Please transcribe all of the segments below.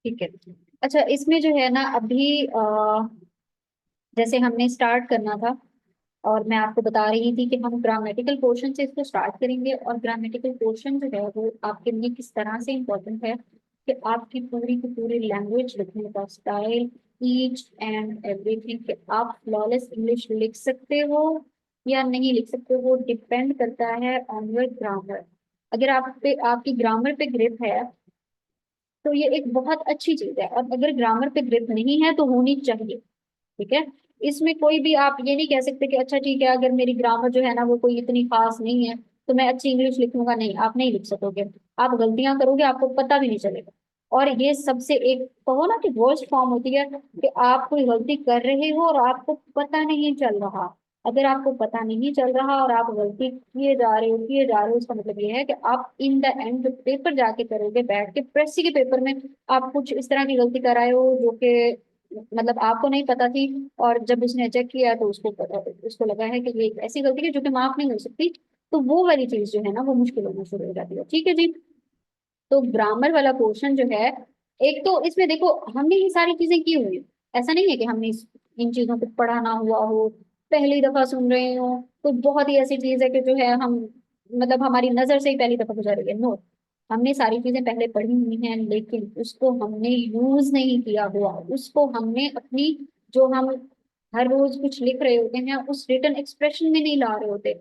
ठीक है। अच्छा, इसमें जो है ना अभी जैसे हमने स्टार्ट करना था, और मैं आपको बता रही थी कि हम ग्रामेटिकल पोर्शन से इसको स्टार्ट करेंगे। और ग्रामेटिकल पोर्शन जो है वो आपके लिए किस तरह से इम्पोर्टेंट है कि आपकी पूरी की पूरी लैंग्वेज लिखने का स्टाइल, ईच एंड एवरीथिंग, कि आप फ्लॉलेस इंग्लिश लिख सकते हो या नहीं लिख सकते, वो डिपेंड करता है ऑन योर ग्रामर। अगर आप पे आपकी ग्रामर पे ग्रिप है तो ये एक बहुत अच्छी चीज है, और अगर ग्रामर पे ग्रिप नहीं है तो होनी चाहिए। ठीक है। इसमें कोई भी आप ये नहीं कह सकते कि अच्छा ठीक है, अगर मेरी ग्रामर जो है ना वो कोई इतनी खास नहीं है तो मैं अच्छी इंग्लिश लिखूंगा। नहीं, आप नहीं लिख सकोगे। आप गलतियां करोगे, आपको पता भी नहीं चलेगा। और ये सबसे एक कहो ना कि वर्स्ट फॉर्म होती है कि आप कोई गलती कर रहे हो और आपको पता नहीं चल रहा। अगर आपको पता नहीं चल रहा और आप गलती किए जा रहे हो, उसका मतलब ये है कि आप इन द एंड जो पेपर जाके करोगे बैठ के प्रेसी के पेपर में, आप कुछ इस तरह की गलती कर आए हो जो कि मतलब आपको नहीं पता थी। और जब उसने चेक किया तो उसको लगा है कि ये एक ऐसी गलती है जो कि माफ नहीं हो सकती। तो वो वाली चीज जो है ना वो मुश्किल होना शुरू हो जाती है। ठीक है जी। तो ग्रामर वाला पोर्शन जो है, एक तो इसमें देखो हमने ये सारी चीजें की हुई है। ऐसा नहीं है कि हमने इन चीजों को पढ़ा ना हुआ हो, पहली दफा सुन रहे हो। तो बहुत ही ऐसी चीज है कि जो है हम मतलब हमारी नजर से ही पहली दफा गुजर रही है। नो, हमने सारी चीजें पहले पढ़ी हुई हैं, लेकिन उसको हमने यूज नहीं किया हुआ। उसको हमने अपनी जो हम हर रोज कुछ लिख रहे होते हैं उस रिटर्न एक्सप्रेशन में नहीं ला रहे होते।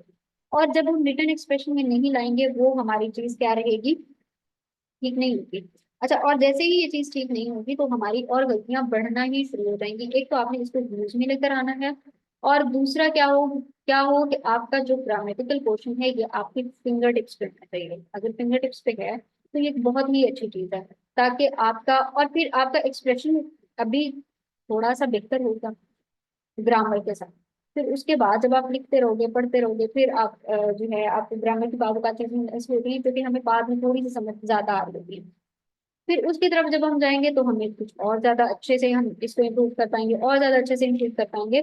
और जब हम रिटर्न एक्सप्रेशन में नहीं लाएंगे वो हमारी चीज क्या रहेगी, ठीक नहीं होगी। अच्छा, और जैसे ही ये चीज ठीक नहीं होगी तो हमारी और गलतियां बढ़ना ही शुरू हो जाएंगी। एक तो आपने इसको यूज में लेकर आना है, और दूसरा क्या हो कि आपका जो ग्रामेटिकल पोर्शन है ये आपके फिंगर टिप्स पे होना चाहिए। अगर फिंगर टिप्स पे है तो ये बहुत ही अच्छी चीज है, ताकि आपका और फिर आपका एक्सप्रेशन अभी थोड़ा सा बेहतर होगा ग्रामर के साथ। फिर उसके बाद जब आप लिखते रहोगे पढ़ते रहोगे, फिर आप जो है आपको ग्रामर की बातों का चीजें ऐसी होती है जो कि हमें बाद में थोड़ी सी समझ ज्यादा आ रही होती है। फिर उसकी तरफ जब हम जाएंगे तो हमें कुछ और ज्यादा अच्छे से हम इसको इम्प्रूव कर पाएंगे, और ज्यादा अच्छे से इम्प्रूव कर पाएंगे।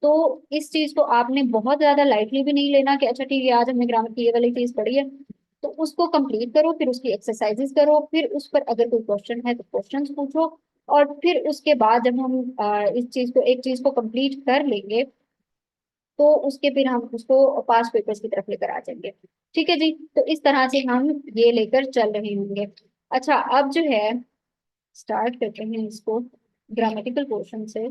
तो इस चीज को आपने बहुत ज्यादा लाइटली भी नहीं लेना कि अच्छा ठीक है आज हमने ग्रामर की ये वाली चीज पढ़ी है तो उसको कंप्लीट करो, फिर उसकी एक्सरसाइजेस करो, फिर उस पर अगर कोई क्वेश्चन है तो क्वेश्चंस पूछो। और फिर उसके बाद जब हम इस चीज को एक चीज को कंप्लीट कर लेंगे तो उसके फिर हम उसको पास पेपर्स की तरफ लेकर आ जाएंगे। ठीक है जी। तो इस तरह से हम ये लेकर चल रहे होंगे। अच्छा, अब जो है स्टार्ट करते हैं इसको ग्रामेटिकल पोर्शन से।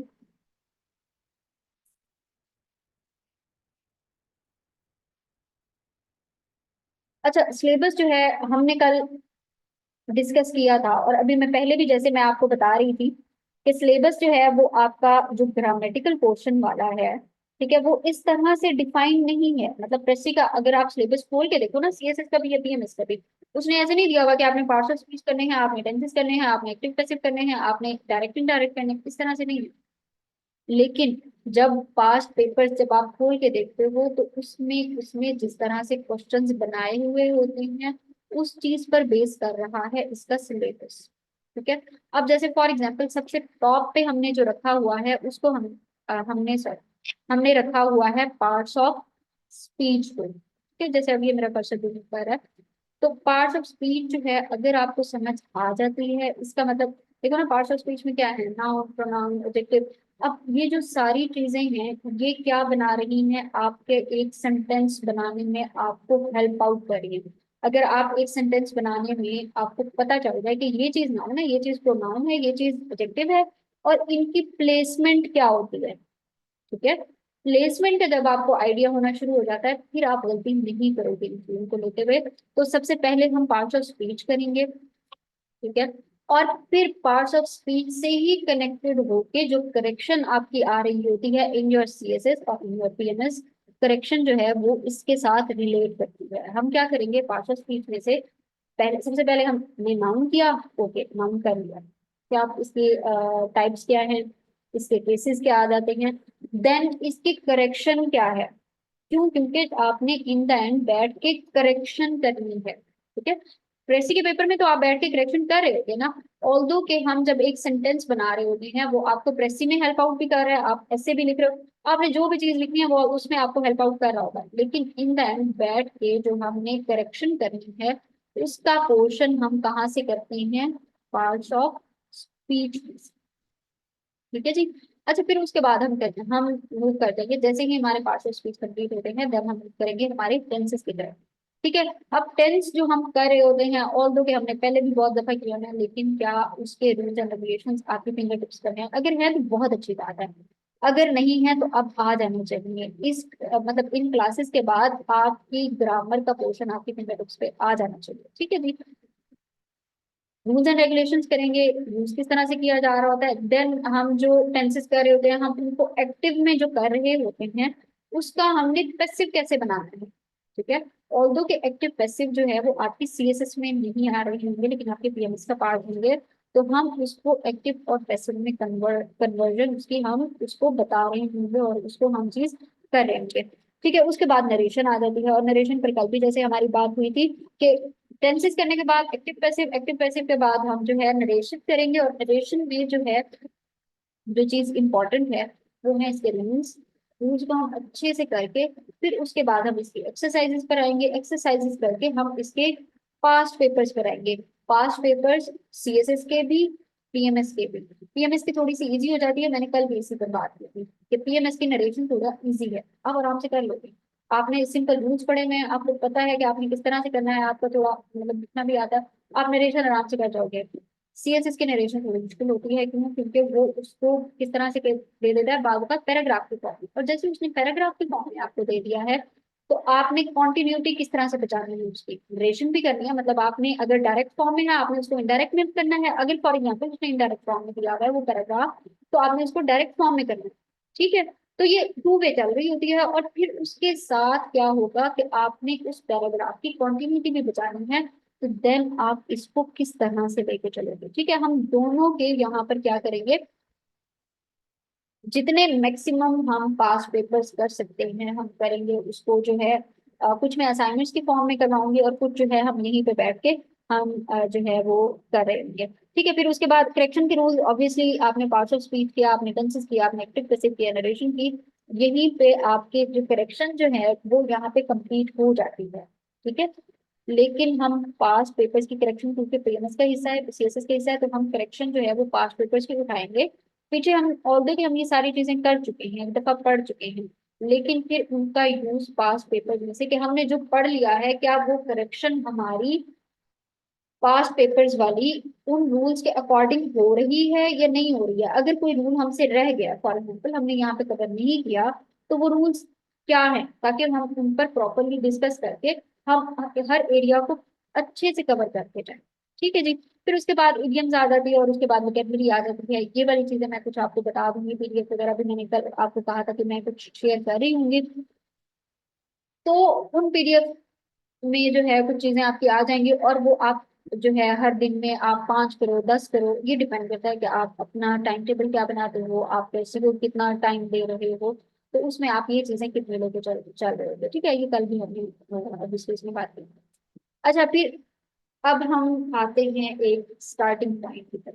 अच्छा, सिलेबस जो है हमने कल डिस्कस किया था, और अभी मैं पहले भी जैसे मैं आपको बता रही थी कि सिलेबस जो है वो आपका जो ग्रामेटिकल पोर्शन वाला है, ठीक है, वो इस तरह से डिफाइन नहीं है। मतलब प्रेसी का अगर आप सिलेबस खोल के देखो ना, सीएसएस का भी या पीएमएस का भी, उसने ऐसे नहीं दिया हुआ कि आपने पार्शियल स्पीच करने हैं, आपने टेंसेस करने हैं, आपने एक्टिव पैसिव करने हैं, आपने डायरेक्ट इनडायरेक्ट करने हैं, इस तरह से नहीं है। लेकिन जब पास्ट पेपर्स जब आप खोल के देखते हो तो उसमें उसमें जिस तरह से क्वेश्चंस बनाए हुए होते हैं उस चीज पर बेस कर रहा है इसका सिलेबस। ठीक है। अब जैसे फॉर एग्जांपल सबसे टॉप पे हमने जो रखा हुआ है उसको हमने सॉरी हमने रखा हुआ है पार्ट्स ऑफ स्पीच को। ठीक है, जैसे अभी ये मेरा कर्सर भी पर है। तो पार्ट्स ऑफ स्पीच जो है अगर आपको समझ आ जाती है, इसका मतलब देखो ना पार्ट्स ऑफ स्पीच में क्या है, नाउन प्रोनाउन एडजेक्टिव। अब ये जो सारी चीजें हैं ये क्या बना रही हैं, आपके एक सेंटेंस बनाने में आपको हेल्प आउट कर रही है। अगर आप एक सेंटेंस बनाने में आपको पता चल जाए कि ये चीज नाउन है, ये चीज प्रोनाउन है, ये चीज एडजेक्टिव है, और इनकी प्लेसमेंट क्या होती है। ठीक है। प्लेसमेंट का जब आपको आइडिया होना शुरू हो जाता है फिर आप गलती नहीं करोगे इन चीजों को लेते हुए। तो सबसे पहले हम पार्ट्स ऑफ स्पीच करेंगे। ठीक है। और फिर पार्ट्स ऑफ स्पीच से ही कनेक्टेड होके जो करेक्शन आपकी आ रही होती है इन योर सीएसएस और इन योर पीएमएस, करेक्शन जो है वो इसके साथ रिलेट करती है। हम क्या करेंगे पार्ट्स ऑफ स्पीच में से पहले सबसे पहले हमने नाउन किया, ओके नाउन कर लिया, क्या आप इसके टाइप्स क्या है, इसके केसेस क्या आ जाते हैं, देन इसकी करेक्शन क्या है। क्यों? क्योंकि आपने इन द एंड बैठ के करेक्शन करनी है। ठीक है। प्रेसी के पेपर में तो आप बैठ के करेक्शन कर रहे होते ना। ऑल्दो के हम जब एक सेंटेंस बना रहे होते हैं वो आपको प्रेसी में हेल्प आउट भी कर रहा है, आप ऐसे भी लिख रहे हो, आपने जो भी चीज लिखनी है वो उसमें आपको हेल्प आउट कर रहा होगा। लेकिन इन द एंड बैठ के जो हमने करेक्शन करनी है उसका पोर्शन हम कहाँ से करते हैं, पार्ट्स ऑफ स्पीच। ठीक है जी। अच्छा, फिर उसके बाद हम मूव कर देंगे, जैसे ही हमारे पार्ट्स ऑफ स्पीच कंप्लीट होते हैं देन हम मूव करेंगे हमारे टेंसेस की तरफ। ठीक है। अब टेंस जो हम कर रहे होते हैं, ऑल दो के हमने पहले भी बहुत दफा किया है, लेकिन क्या उसके रूल्स एंड रेगुलेशंस आपके फिंगर टिप्स पर हैं? अगर है तो बहुत अच्छी बात है, अगर नहीं है तो अब आ जाना चाहिए। इस मतलब इन क्लासेस के बाद आपकी ग्रामर का पोर्शन आपके फिंगर टिप्स पे आ जाना चाहिए। ठीक है जी। रूल्स एंड रेगुलेशंस करेंगे, यूज किस तरह से किया जा रहा होता है, देन हम जो टेंसेस कर रहे होते हैं हम उनको एक्टिव में जो कर रहे होते हैं उसका हमने पैसिव कैसे बनाना है। ठीक है। ऑल्दो के एक्टिव पैसिव जो है वो आपकी सीएसएस में नहीं आ रहे होंगे, लेकिन आपके पीएमएस का पार्ट होंगे, तो हम उसको एक्टिव और पैसिव में कन्वर्जन उसकी हम उसको बता रहे होंगे और उसको हम चीज कर रहे होंगे। ठीक है। उसके बाद नरेशन आ जाती है, और नरेशन पर कल भी जैसे हमारी बात हुई थी कि टेंसेस करने के बाद एक्टिव पैसिव के बाद हम जो है नरेशन करेंगे, और नरेशन में जो है जो चीज इंपॉर्टेंट है वो है इसके रूल्स। रूल्स को हम अच्छे से करके फिर उसके बाद हम इसकी एक्सरसाइजेस पर आएंगे, एक्सरसाइजेस करके हम इसके पास्ट पेपर्स पर आएंगे। पास्ट पेपर्स सीएसएस के भी, पीएमएस के भी। पीएमएस की थोड़ी सी इजी हो जाती है, मैंने कल भी इसी पर बात की थी कि पीएमएस की नरेशन थोड़ा इजी है, आप आराम से कर लोगे। आपने सिंपल रूल्स पढ़े हुए हैं, आपको पता है कि आपने किस तरह से करना है, आपको थोड़ा मतलब लिखना भी आता है, आप नरेशन आराम से कर जाओगे। सीएसएस की नरेशन थोड़ी मुश्किल होती है, क्यों? क्योंकि वो उसको किस तरह से दे देता है बाद का पैराग्राफ की फॉर्म में, और जैसे उसने पैराग्राफ की फॉर्म में आपको दे दिया है तो आपने कॉन्टिन्यूटी किस तरह से बचानी है उसकी नरेशन भी करनी है। मतलब आपने अगर डायरेक्ट फॉर्म में है आपने उसको इनडायरेक्ट में करना है, अगर फॉर एग्जाम्पल उसने इनडायरेक्ट फॉर्म में दिया हुआ है वो पैराग्राफ, तो आपने उसको डायरेक्ट फॉर्म में करना है। ठीक है। तो ये टू वे चल रही होती है, और फिर उसके साथ क्या होगा कि आपने उस पैराग्राफ की कॉन्टिन्यूटी भी बचानी है, तो देन आप इसको किस तरह से लेके चलोगे। ठीक है। हम दोनों के यहाँ पर क्या करेंगे, जितने मैक्सिमम हम पास पेपर्स कर सकते हैं हम करेंगे उसको जो है। कुछ मैं असाइनमेंट्स की फॉर्म में करवाऊंगी और कुछ जो है हम यहीं पे बैठ के हम जो है वो कर रहे होंगे। ठीक है। फिर उसके बाद करेक्शन के रूल्स, ऑब्वियसली आपने पार्ट्स ऑफ स्पीच किया, आपने टेंसेस किया, आपने एक्टिव पैसिव किया, नरेशन की, यहीं पे आपके जो करेक्शन जो है वो यहाँ पे कंप्लीट हो जाती है। ठीक है। लेकिन हम पास पेपर्स की करेक्शन, क्योंकि पीएमएस का हिस्सा है, सीएसएस का हिस्सा है, तो हम करेक्शन जो है वो पास पेपर्स की उठाएंगे। पीछे हम ऑलरेडी हम ये सारी चीजें कर चुके हैं, एक दफा पढ़ चुके हैं, लेकिन फिर उनका यूज पास पेपर में से कि हमने जो पढ़ लिया है क्या वो करेक्शन हमारी पास्ट पेपर्स वाली उन रूल्स के अकॉर्डिंग हो रही है या नहीं हो रही है। अगर कोई रूल हमसे रह गया, फॉर एग्जाम्पल हमने यहाँ पे कवर नहीं किया, तो वो रूल्स क्या है, ताकि हम उन पर प्रॉपरली डिस्कस करके हम हर एरिया को अच्छे से कवर करके जाए। ठीक है जी। फिर उसके बाद इडियम्स आ जाती है, और उसके बाद वोकेबलरी आ जाती है। ये वाली चीजें मैं कुछ आपको बता दूंगी, पीडीएफ वगैरह भी मैंने कल आपको कहा था कि मैं कुछ शेयर कर रही हूँ, तो उन पीडीएफ में जो है कुछ चीजें आपकी आ जाएंगी, और वो आप जो है हर दिन में आप 5 करो 10 करो, ये डिपेंड करता है कि आप अपना टाइम टेबल क्या बनाते हो, आप कैसे को कितना टाइम दे रहे हो, तो उसमें आप ये चीजें कितने लेके चल चल रहे हो। ठीक है। ये कल भी हमने डिस्कस में बात की। अच्छा, फिर अब हम आते हैं एक स्टार्टिंग पॉइंट की तरफ।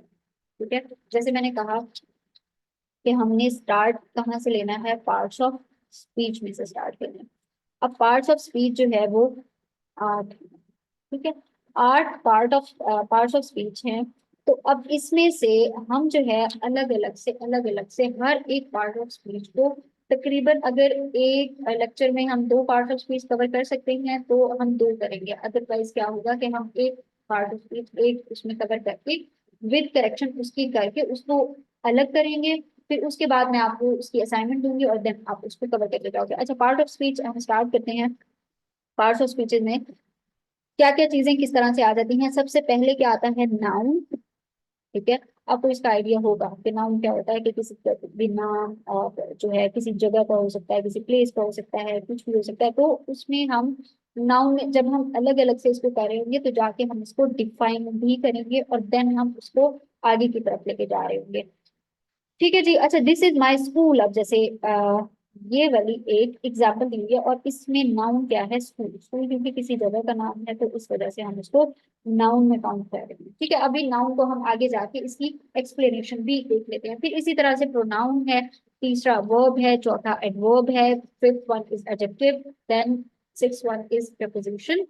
ठीक है। जैसे मैंने कहा कि हमने स्टार्ट कहाँ से लेना है, पार्ट्स ऑफ स्पीच में से स्टार्ट करना है। अब पार्ट्स ऑफ स्पीच जो है वो 8, ठीक है, 8 पार्ट्स ऑफ स्पीच हैं। तो अब इसमें से हम जो है अलग अलग से हर एक पार्ट ऑफ स्पीच को तकरीबन, अगर एक लेक्चर में हम 2 पार्ट ऑफ स्पीच कवर कर सकते हैं तो हम 2 करेंगे, अदरवाइज क्या होगा कि हम एक पार्ट ऑफ स्पीच एक उसमें कवर करके विद करेक्शन उसकी करके उसको अलग करेंगे। फिर उसके बाद मैं आपको उसकी असाइनमेंट दूंगी और देन आप उसको कवर करके जाओगे। अच्छा, पार्ट ऑफ स्पीच हम स्टार्ट करते हैं। पार्ट्स ऑफ स्पीचेज में क्या क्या चीजें किस तरह से आ जाती हैं। सबसे पहले क्या आता है, नाउन। ठीक है। आपको इसका आइडिया होगा कि नाउन क्या होता है, कि किसी का भी नाम और जो है किसी जगह का हो सकता है, किसी प्लेस का हो सकता है, कुछ भी हो सकता है, तो उसमें हम नाउन में जब हम अलग अलग से इसको कर रहे होंगे तो जाके हम इसको डिफाइन भी करेंगे और देन हम उसको आगे की तरफ लेके जा रहे होंगे। ठीक है जी। अच्छा, दिस इज माई स्कूल, अब जैसे ये वाली एक एग्जाम्पल देंगे, और इसमें नाउन क्या है, स्कूल। स्कूल क्योंकि किसी जगह का नाम है तो इस वजह से हम इसको नाउन में काउंट कर रहे हैं। ठीक है। अभी नाउन को हम आगे जाके इसकी एक्सप्लेनेशन भी देख लेते हैं। फिर इसी तरह से प्रोनाउन है, तीसरा वर्ब है, चौथा एडवर्ब है, fifth one is adjective, then six one is preposition,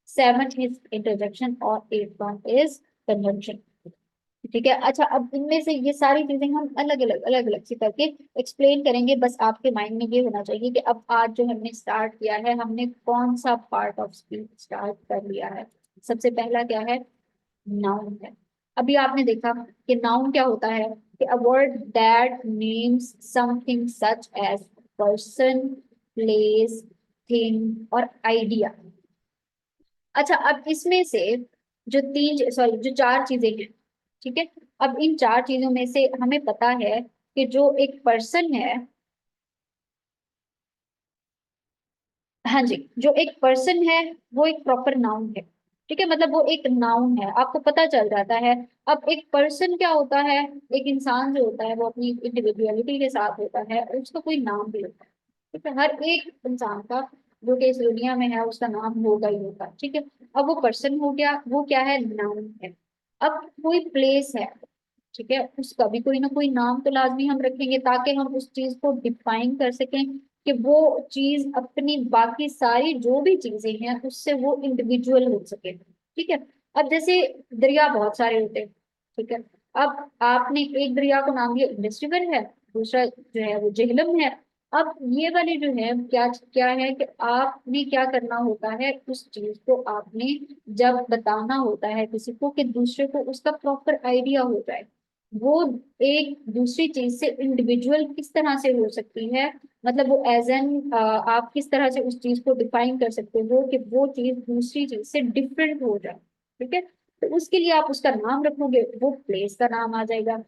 seven is interjection, और एट वन इज कंजंक्शन। ठीक है। अच्छा, अब इनमें से ये सारी चीजें हम अलग अलग से करके एक्सप्लेन करेंगे। बस आपके माइंड में ये होना चाहिए कि अब आज जो हमने स्टार्ट किया है, हमने कौन सा पार्ट ऑफ स्पीच स्टार्ट कर लिया है। सबसे पहला क्या है? नाउन है। अभी आपने देखा कि नाउन क्या होता है, कि a word that names something such as person, place, thing और आइडिया। अच्छा, अब इसमें से जो तीन सॉरी जो चार चीजें हैं, ठीक है, अब इन चार चीजों में से हमें पता है कि जो एक पर्सन है, हाँ जी, जो एक पर्सन है वो एक प्रॉपर नाउन है। ठीक है, मतलब वो एक नाउन है, आपको पता चल जाता है। अब एक पर्सन क्या होता है? एक इंसान जो होता है वो अपनी इंडिविजुअलिटी के साथ होता है और उसका कोई नाम भी होता है। ठीक है, हर एक इंसान का जो कि इस दुनिया में है उसका नाम होगा ही होगा। ठीक है, अब वो पर्सन हो गया, वो क्या है? नाउन है। अब कोई प्लेस है, ठीक है, उसका भी कोई ना कोई नाम तो लाजमी हम रखेंगे ताकि हम उस चीज को डिफाइन कर सकें कि वो चीज अपनी बाकी सारी जो भी चीजें हैं उससे वो इंडिविजुअल हो सके। ठीक है, अब जैसे दरिया बहुत सारे होते हैं, ठीक है, अब आपने एक दरिया को नाम दिया इंडस रिवर है, दूसरा जो है वो झेलम है। अब ये वाले जो है क्या क्या है कि आपने क्या करना होता है, उस चीज को आपने जब बताना होता है किसी को कि दूसरे को उसका प्रॉपर आइडिया हो जाए, वो एक दूसरी चीज से इंडिविजुअल किस तरह से हो सकती है, मतलब वो एज एन आप किस तरह से उस चीज को डिफाइन कर सकते हो कि वो चीज दूसरी चीज से डिफरेंट हो जाए। ठीक है, तो उसके लिए आप उसका नाम रखोगे, वो प्लेस का नाम आ जाएगा।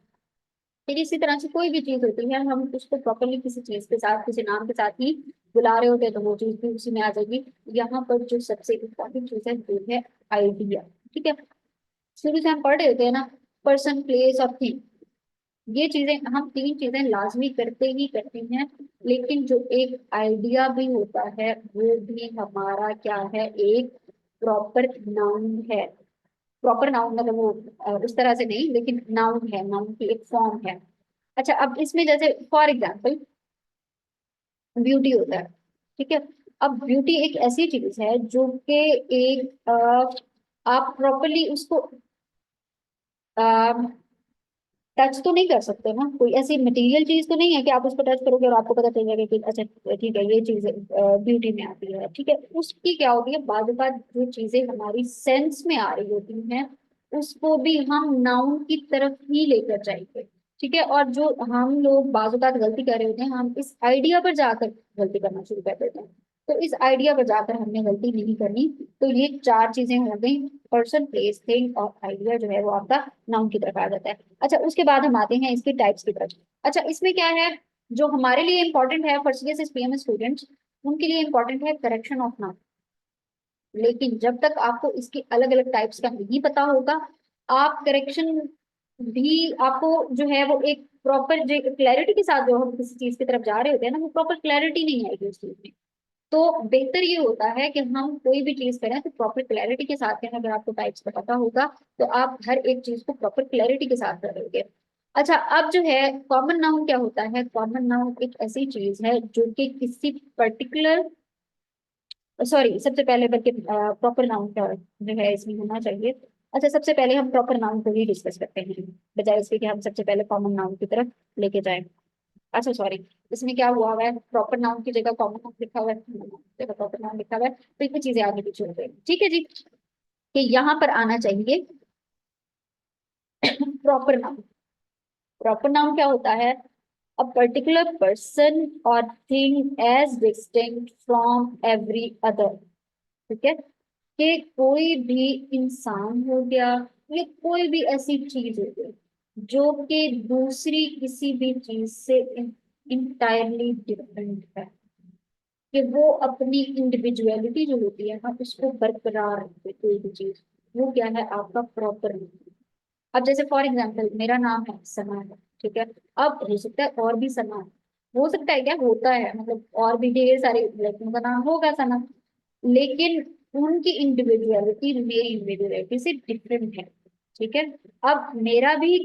फिर इसी तरह से कोई भी चीज होती है, हम उसको प्रॉपरली किसी चीज के साथ, किसी नाम के साथ ही बुला रहे होते हैं तो वो चीज भी उसी में आ जाएगी। यहाँ पर जो सबसे इम्पोर्टेंट चीज है वो है आइडिया। ठीक है, शुरू से हम पढ़ रहे होते हैं ना, पर्सन, प्लेस और थिंग, ये चीजें हम तीन चीजें लाजमी करते ही करते हैं। लेकिन जो एक आइडिया भी होता है वो भी हमारा क्या है? एक प्रॉपर नाउन है। प्रॉपर नाउन मतलब वो उस तरह से नहीं, लेकिन नाउन है, नाउन की एक फॉर्म है। अच्छा, अब इसमें जैसे फॉर एग्जाम्पल ब्यूटी होता है। ठीक है, अब ब्यूटी एक ऐसी चीज है जो कि एक आप प्रॉपरली उसको टच तो नहीं कर सकते ना, कोई ऐसी मटेरियल चीज तो नहीं है कि आप उसको टच करोगे और आपको पता चल जाएगा कि अच्छा ठीक है ये चीज ब्यूटी में आती है। ठीक है, उसकी क्या होती है, बाद बात जो चीजें हमारी सेंस में आ रही होती हैं उसको भी हम नाउन की तरफ ही लेकर जाएंगे। ठीक है, और जो हम लोग बाजुकात गलती कर रहे होते हैं, हम इस आइडिया पर जाकर गलती करना शुरू कर देते हैं। तो इस आइडिया पर जाकर हमने गलती नहीं करनी। तो ये चार चीजें हो गई, पर्सन, प्लेस, थिंग और आइडिया जो है वो आपका नाउन की तरफ आ जाता है। अच्छा, उसके बाद हम आते हैं इसके टाइप्स की तरफ। अच्छा, इसमें क्या है जो हमारे लिए इंपॉर्टेंट है, फर्स्ट ईयर से पीएम स्टूडेंट्स, उनके लिए इंपॉर्टेंट है करेक्शन ऑफ नाउन। लेकिन जब तक आपको इसके अलग अलग टाइप्स का नहीं पता होगा, आप करेक्शन भी आपको जो है वो एक प्रॉपर क्लैरिटी के साथ जो हम किसी चीज की तरफ जा रहे होते हैं ना, वो प्रॉपर क्लैरिटी नहीं आएगी उस चीज में। तो बेहतर ये होता है कि हम कोई भी चीज करें तो प्रॉपर क्लैरिटी के साथ करें। अगर आपको टाइप्स का पता होगा तो आप हर एक चीज को प्रॉपर क्लैरिटी के साथ करोगे। अच्छा, अब जो है कॉमन नाउन क्या होता है? कॉमन नाउन एक ऐसी चीज है जो कि किसी पर्टिकुलर, सॉरी सबसे पहले बल्कि प्रॉपर नाउन क्या जो है इसमें होना चाहिए। अच्छा, सबसे पहले हम प्रॉपर नाउन को ही डिस्कस करते हैं, बजाय इसके कि हम सबसे पहले कॉमन नाउन की तरफ लेके जाएं। अच्छा सॉरी, इसमें क्या हुआ है, प्रॉपर नाउन की जगह कॉमन नाउन लिखा हुआ है, जगह प्रॉपर नाउन लिखा हुआ है, तो इतनी चीजें आगे पीछे हो गई। ठीक है जी, कि यहाँ पर आना चाहिए प्रॉपर नाउन। प्रॉपर नाउन क्या होता है? अ पर्टिकुलर पर्सन और thing as distinct from every other. ठीक है, कि कोई भी इंसान हो गया या कोई भी ऐसी चीज हो गई जो कि दूसरी किसी भी चीज से इंटायरली डिफरेंट है, कि वो अपनी इंडिविजुअलिटी जो होती है ना उसको बरकरार रखते, कोई भी चीज, वो क्या है? आपका प्रॉपर। अब जैसे फॉर एग्जाम्पल मेरा नाम है सना है, ठीक है, अब हो सकता है और भी सना है, हो सकता है क्या होता है, मतलब और भी ढेर सारे लड़कियों का नाम होगा सना, लेकिन उनकी इंडिविजुअलिटी मेरी इंडिविजुअलिटी से डिफरेंट है। ठीक है, अब मेरा भी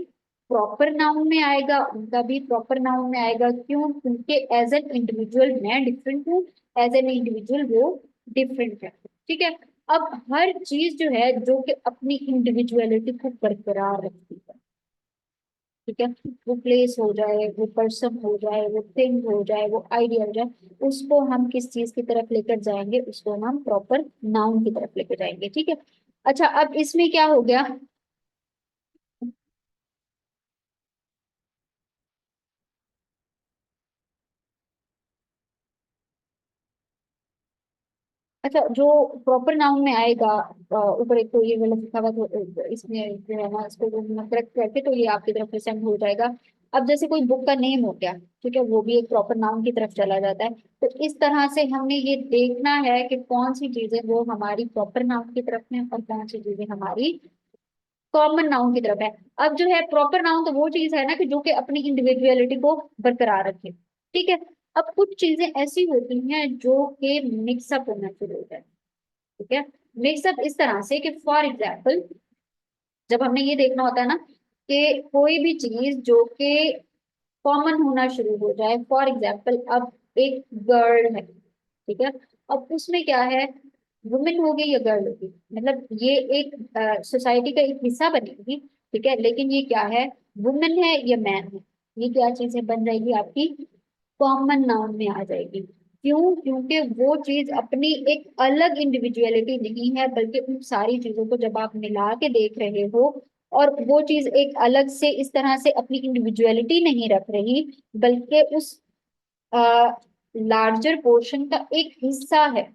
प्रॉपर नाउन में आएगा, उनका भी प्रॉपर नाउन में आएगा, क्यों? क्योंकि एज एन इंडिविजुअल मैं डिफरेंट हूँ, एज एन इंडिविजुअल वो डिफरेंट है। ठीक है, अब हर चीज जो है जो कि अपनी इंडिविजुअलिटी को बरकरार रखती है, ठीक है, वो प्लेस हो जाए, वो पर्सन हो जाए, वो थिंग हो जाए, वो आइडिया हो जाए, उसको हम किस चीज की तरफ लेकर जाएंगे, उसको हम प्रॉपर नाउन की तरफ लेकर जाएंगे। ठीक है। अच्छा, अब इसमें क्या हो गया। अच्छा, जो प्रॉपर नाउन में आएगा, ऊपर एक तो ये वाला लिखा हुआ, तो इसमें जो है ना, इसको जो हम करेक्ट करके तो ये आपकी तरफ से सेंड हो जाएगा। अब जैसे कोई बुक का नेम हो गया, ठीक है, वो भी एक प्रॉपर नाउन की तरफ चला जाता है। तो इस तरह से हमने ये देखना है कि कौन सी चीजें वो हमारी प्रॉपर नाउन की तरफ में और कौन सी चीजें हमारी कॉमन नाउन की तरफ है। अब जो है प्रॉपर नाउन तो वो चीज है ना कि जो कि अपनी इंडिविजुअलिटी को बरकरार रखे। ठीक है। अब कुछ चीजें ऐसी होती हैं जो कि मिक्सअप होना शुरू होता है। ठीक है। मिक्सअप इस तरह से कि फॉर एग्जाम्पल, जब हमने ये देखना होता है ना कि कोई भी चीज जो कि कॉमन होना शुरू हो जाए, फॉर एग्जाम्पल अब एक गर्ल है, ठीक है, अब उसमें क्या है, वुमेन होगी या गर्ल होगी, मतलब ये एक सोसाइटी का एक हिस्सा बनेगी। ठीक है, लेकिन ये क्या है, वुमेन है या मैन है, ये क्या चीजें बन जाएगी आपकी, कॉमन नाउन में आ जाएगी। क्यों? क्योंकि वो चीज अपनी एक अलग इंडिविजुअलिटी नहीं है, बल्कि उन सारी चीजों को जब आप मिला के देख रहे हो, और वो चीज एक अलग से इस तरह से अपनी इंडिविजुअलिटी नहीं रख रही, बल्कि उस लार्जर पोर्शन का एक हिस्सा है,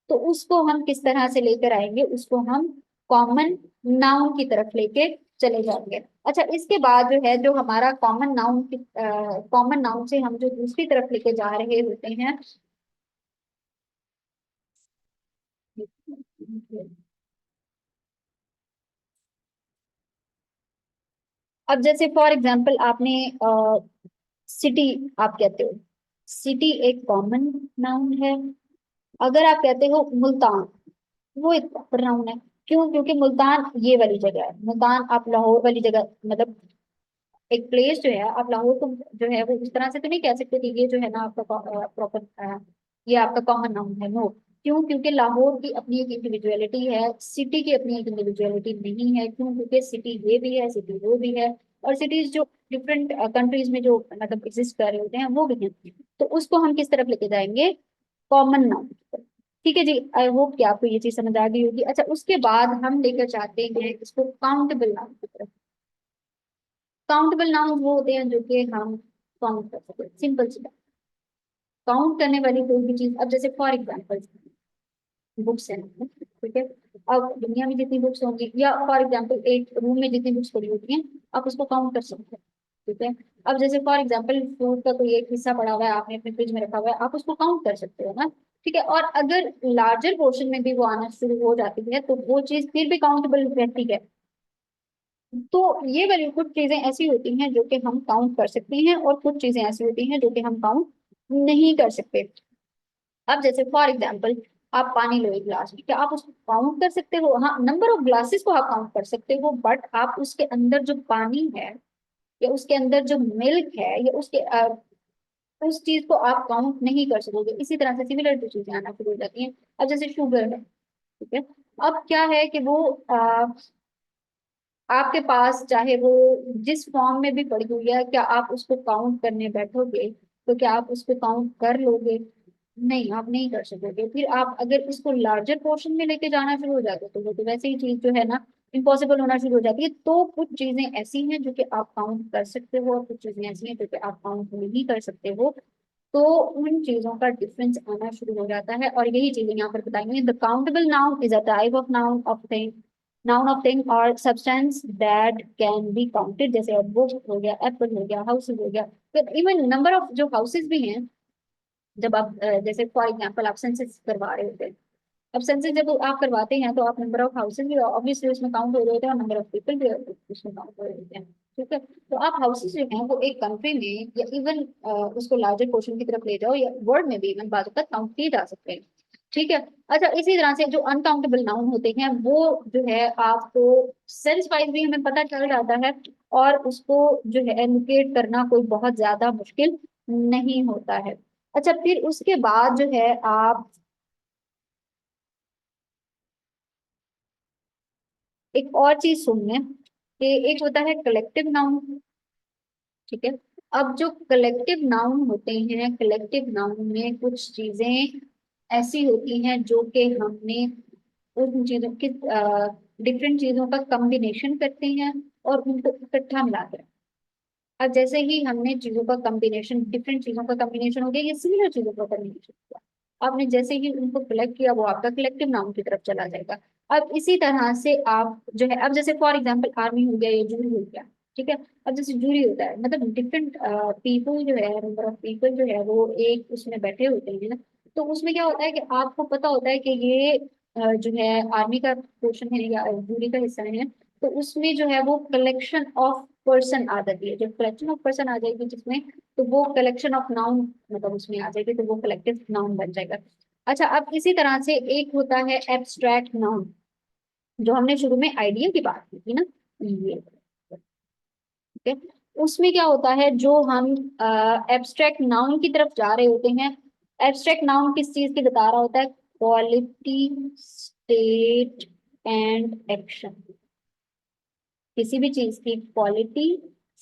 तो उसको हम किस तरह से लेकर आएंगे, उसको हम कॉमन नाउन की तरफ लेके चले जाएंगे। अच्छा, इसके बाद जो है, जो हमारा कॉमन नाउन से हम जो दूसरी तरफ लेके जा रहे होते हैं। अब जैसे फॉर एग्जांपल आपने सिटी, आप कहते हो सिटी एक कॉमन नाउन है। अगर आप कहते हो मुल्तान, वो एक प्रॉपर नाउन है। क्यों? क्योंकि मुल्तान ये वाली जगह है, मुल्तान आप लाहौर वाली जगह, मतलब एक प्लेस जो है, आप लाहौर को जो है वो इस तरह से तो नहीं कह सकते कि ये जो है ना आपका प्रॉपर, ये आपका कॉमन नाउन है, नो। क्यों? क्योंकि लाहौर की अपनी एक इंडिविजुअलिटी है, सिटी की अपनी एक इंडिविजुअलिटी नहीं है। क्यों? क्योंकि सिटी ये भी है, सिटी वो भी है, और सिटीज जो डिफरेंट कंट्रीज में जो मतलब एग्जिस्ट कर रहे होते हैं वो भी हैं। तो उसको हम किस तरफ लेके जाएंगे, कॉमन नाउन। ठीक है जी, आई होप कि आपको ये चीज समझ आ गई होगी। अच्छा, उसके बाद हम लेकर चाहते हैं इसको काउंटेबल नाउन की तरफ। काउंटेबल नाउन वो होते हैं जो कि हम काउंट कर सकते हैं, सिंपल सी बात। काउंट करने वाली कोई भी चीज, अब जैसे फॉर एग्जांपल बुक्स है, ठीक है, अब दुनिया में जितनी बुक्स होंगी, या फॉर एग्जांपल एक रूम में जितनी बुक्स पड़ी होती हैं, आप उसको काउंट कर सकते हैं। ठीक है। अब जैसे फॉर एग्जांपल फूड का कोई एक हिस्सा पड़ा हुआ है, आपने अपने फ्रिज में रखा हुआ है, आप उसको काउंट कर सकते हो ना। ठीक है, और अगर लार्जर पोर्शन में भी वो आना शुरू हो जाती है, तो वो चीज फिर भी काउंटेबल रहती है। तो ये वाली कुछ चीजें ऐसी होती हैं जो कि हम काउंट कर सकते हैं, और कुछ चीजें ऐसी होती हैं जो कि हम काउंट नहीं कर सकते। अब जैसे फॉर एग्जांपल, आप पानी लो एक गिलास में, क्या आप उसको काउंट कर सकते हो? हाँ, नंबर ऑफ ग्लासेस को आप काउंट कर सकते हो, बट आप उसके अंदर जो पानी है, या उसके अंदर जो मिल्क है, या उसके उस चीज को आप काउंट नहीं कर सकोगे। इसी तरह से सिमिलर जो चीजें आना शुरू हो जाती हैं। अब जैसे शुगर है, ठीक है, अब क्या है कि वो आपके पास चाहे वो जिस फॉर्म में भी पड़ी हुई है, क्या आप उसको काउंट करने बैठोगे तो क्या आप उसको काउंट कर लोगे? नहीं, आप नहीं कर सकोगे। फिर आप अगर इसको लार्जर पोर्शन में लेके जाना शुरू हो जाते हो, तो वो तो वैसे ही चीज जो है ना इम्पॉसिबल होना शुरू हो जाती है। तो कुछ चीजें ऐसी हैं जो कि आप काउंट कर सकते हो, और कुछ चीजें ऐसी हैं जो कि आप काउंट नहीं कर सकते हो। तो उन चीजों का डिफरेंस आना शुरू हो जाता है, और यही चीजें यहाँ पर बताएंगे। The countable noun is a type of noun of thing और substance that can be counted, जैसे बुक हो गया, एप्पल हो गया, हाउसेज हो गया। तो इवन नंबर ऑफ जो हाउसेज भी हैं, जब आप जैसे फॉर एग्जांपल आप सेंसस करवा रहे होते हैं। अब सेंसस जब आप करवाते हैं, तो आप नंबर ऑफ हाउसेज भी ऑब्वियसली उसमें काउंट हो रहे होते हैं, और नंबर ऑफ पीपल भी उसमें काउंट हो रहे होते हैं। ठीक है, तो आप हाउसेज जो हैं वो एक कंट्री में, या इवन उसको लार्जर पोर्शन की तरफ ले जाओ, या वर्ल्ड में भी इवन बात तक काउंट किए जा सकते हैं। ठीक है। अच्छा, इसी तरह से जो अनकाउंटेबल नाउन होते हैं, वो जो है आपको सेंस वाइज भी हमें पता चल जाता है, और उसको जो है लोकेट करना कोई बहुत ज्यादा मुश्किल नहीं होता है। अच्छा, फिर उसके बाद जो है आप एक और चीज सुन लें कि एक होता है कलेक्टिव नाउन, ठीक है। अब जो कलेक्टिव नाउन होते हैं, कलेक्टिव नाउन में कुछ चीजें ऐसी होती हैं जो कि हमने उन चीजों के डिफरेंट चीजों का कॉम्बिनेशन करते हैं और उनको इकट्ठा मिलाते हैं। अब जैसे ही हमने चीजों का कॉम्बिनेशन, डिफरेंट चीजों का कॉम्बिनेशन हो गया, ये सिमिलर चीजों का कॉम्बिनेशन किया, आपने जैसे ही उनको कलेक्ट किया वो आपका कलेक्टिव नाउन की तरफ चला जाएगा। अब इसी तरह से आप जो है, अब जैसे फॉर एग्जांपल आर्मी हो गया या जूरी हो गया, ठीक है। अब जैसे जूरी होता है, मतलब डिफरेंट पीपल जो है, नंबर ऑफ पीपल जो है वो एक उसमें बैठे होते हैं ना। तो उसमें क्या होता है कि आपको पता होता है कि ये जो है आर्मी का पोर्शन है या जूरी का हिस्सा है। तो उसमें जो है वो कलेक्शन ऑफ पर्सन आ जाती है। जब कलेक्शन ऑफ पर्सन आ जाएगी जिसमें, तो वो कलेक्शन ऑफ नाउन मतलब उसमें आ जाएगी, तो वो कलेक्टिव नाउन बन जाएगा। अच्छा, अब इसी तरह से एक होता है एब्स्ट्रैक्ट नाउन, जो हमने शुरू में आइडिया की बात की थी ना, ये, ठीक है। उसमें क्या होता है, जो हम एब्स्ट्रैक्ट नाउन की तरफ जा रहे होते हैं, एब्स्ट्रैक्ट नाउन किस चीज की बता रहा होता है? Quality, state and action. किसी भी चीज की क्वालिटी,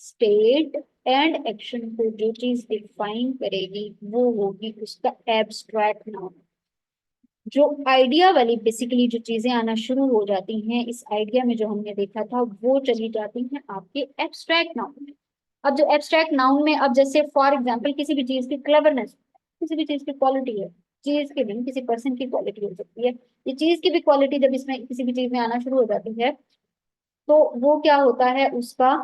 स्टेट एंड एक्शन को जो चीज डिफाइन करेगी वो होगी उसका एब्स्ट्रैक्ट नाउन। जो आइडिया वाली बेसिकली जो चीजें आना शुरू हो जाती हैं इस आइडिया में, जो हमने देखा था, वो चली जाती हैं आपके एब्स्ट्रैक्ट नाउन में। अब जो एब्स्ट्रैक्ट नाउन में, अब जैसे फॉर एग्जांपल किसी भी चीज की क्लेवरनेस, किसी भी चीज की क्वालिटी है, चीज की भी, किसी पर्सन की क्वालिटी हो सकती है, ये चीज की भी क्वालिटी जब इसमें किसी भी चीज में आना शुरू हो जाती है, तो वो क्या होता है, उसका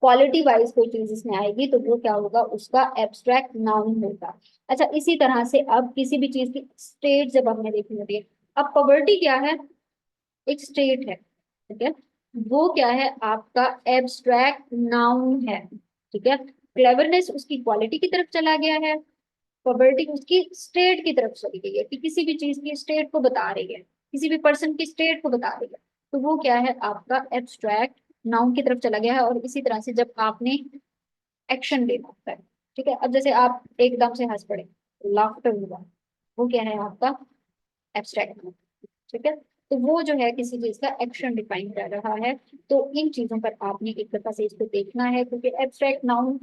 क्वालिटी वाइज कोई चीज इसमें आएगी तो वो क्या होगा, उसका एब्स्ट्रैक्ट नाउन होगा। अच्छा, इसी तरह से अब किसी भी चीज की स्टेट जब हमने देखी होती है, अब पॉवर्टी क्या है? एक स्टेट है, ठीक है। वो क्या है, आपका एब्स्ट्रैक्ट नाउन है, ठीक है। क्लेवरनेस उसकी क्वालिटी की तरफ चला गया है, पॉवर्टी उसकी स्टेट की तरफ चली गई है, कि किसी भी चीज की स्टेट को बता रही है, किसी भी पर्सन की स्टेट को बता रही है। तो वो क्या है, आपका एब्स्ट्रैक्ट नाउन की तरफ चला गया है। और इसी तरह से जब आपने एक्शन लेना होता है, ठीक है। अब जैसे आप एकदम से हंस पड़े, लाफ्टर हुआ, वो क्या है आपका एब्स्ट्रैक्ट नाउन, ठीक है। तो वो जो है किसी चीज का एक्शन डिफाइन कर रहा है। तो इन चीजों पर आपने एक दफा से इसको देखना है, क्योंकि एब्स्ट्रैक्ट नाउन,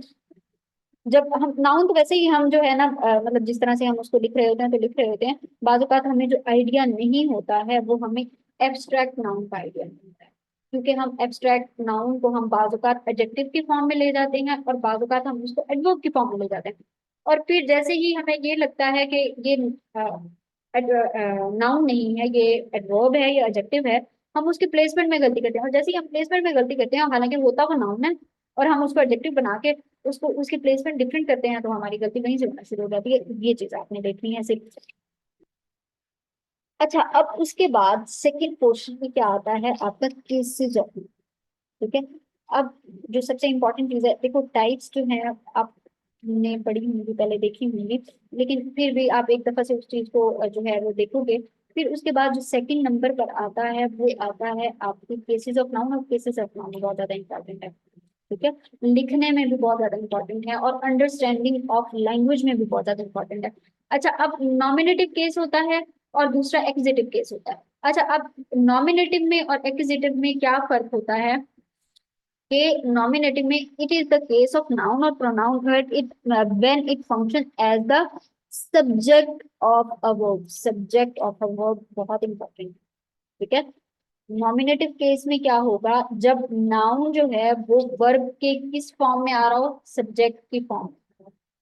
जब हम नाउन तो वैसे ही हम जो है ना मतलब जिस तरह से हम उसको लिख रहे होते हैं तो लिख रहे होते हैं, बाज़ औक़ात हमें जो आइडिया नहीं होता है वो हमें एब्स्ट्रैक्ट नाउन का आइडिया नहीं होता है। क्योंकि हम एब्स्ट्रैक्ट नाउन को हम बाज़ औक़ात एडजेक्टिव की फॉर्म में ले जाते हैं और बाज़ औक़ात हम उसको एडवर्ब की फॉर्म में ले जाते हैं। और फिर जैसे ही हमें ये लगता है कि ये नाउन नहीं है, ये एडवर्ब है, ये एडजेक्टिव है, हम उसके प्लेसमेंट में गलती करते हैं। और जैसे ही हम प्लेसमेंट में गलती करते हैं, हालांकि होता वो नाउन है, और हम उसको एडजेक्टिव बना के उसको उसकी प्लेसमेंट डिफरेंट करते हैं, तो हमारी गलती वहीं से होना शुरू हो जाती है। ये चीज आपने देखनी है सिर्फ। अच्छा, अब उसके बाद सेकंड पोर्शन में क्या आता है आपका, केसेस ऑफ, ठीक है। अब जो सबसे इंपॉर्टेंट चीज है, देखो टाइप्स जो है आपने पढ़ी होंगी, पहले देखी होंगी, लेकिन फिर भी आप एक दफा से उस चीज को जो है वो देखोगे। फिर उसके बाद जो सेकंड नंबर पर आता है वो आता है आपकी केसेस ऑफ नाउन। और केसेस ऑफ नाउन बहुत ज्यादा इंपॉर्टेंट है, ठीक है। लिखने में भी बहुत ज्यादा इंपॉर्टेंट है और अंडरस्टैंडिंग ऑफ लैंग्वेज में भी बहुत ज्यादा इंपॉर्टेंट है। अच्छा, अब नॉमिनेटिव केस होता है और दूसरा एक्विजिटिव केस होता है। अच्छा, अब नॉमिनेटिव में और एक्विजिटिव में क्या फर्क होता है, कि नॉमिनेटिव में it is the case of noun और pronoun when it function as the subject of a verb. Subject of a verb बहुत इंपॉर्टेंट, ठीक है। नॉमिनेटिव केस में क्या होगा, जब नाउन जो है वो वर्ब के किस फॉर्म में आ रहा हो, सब्जेक्ट की फॉर्म,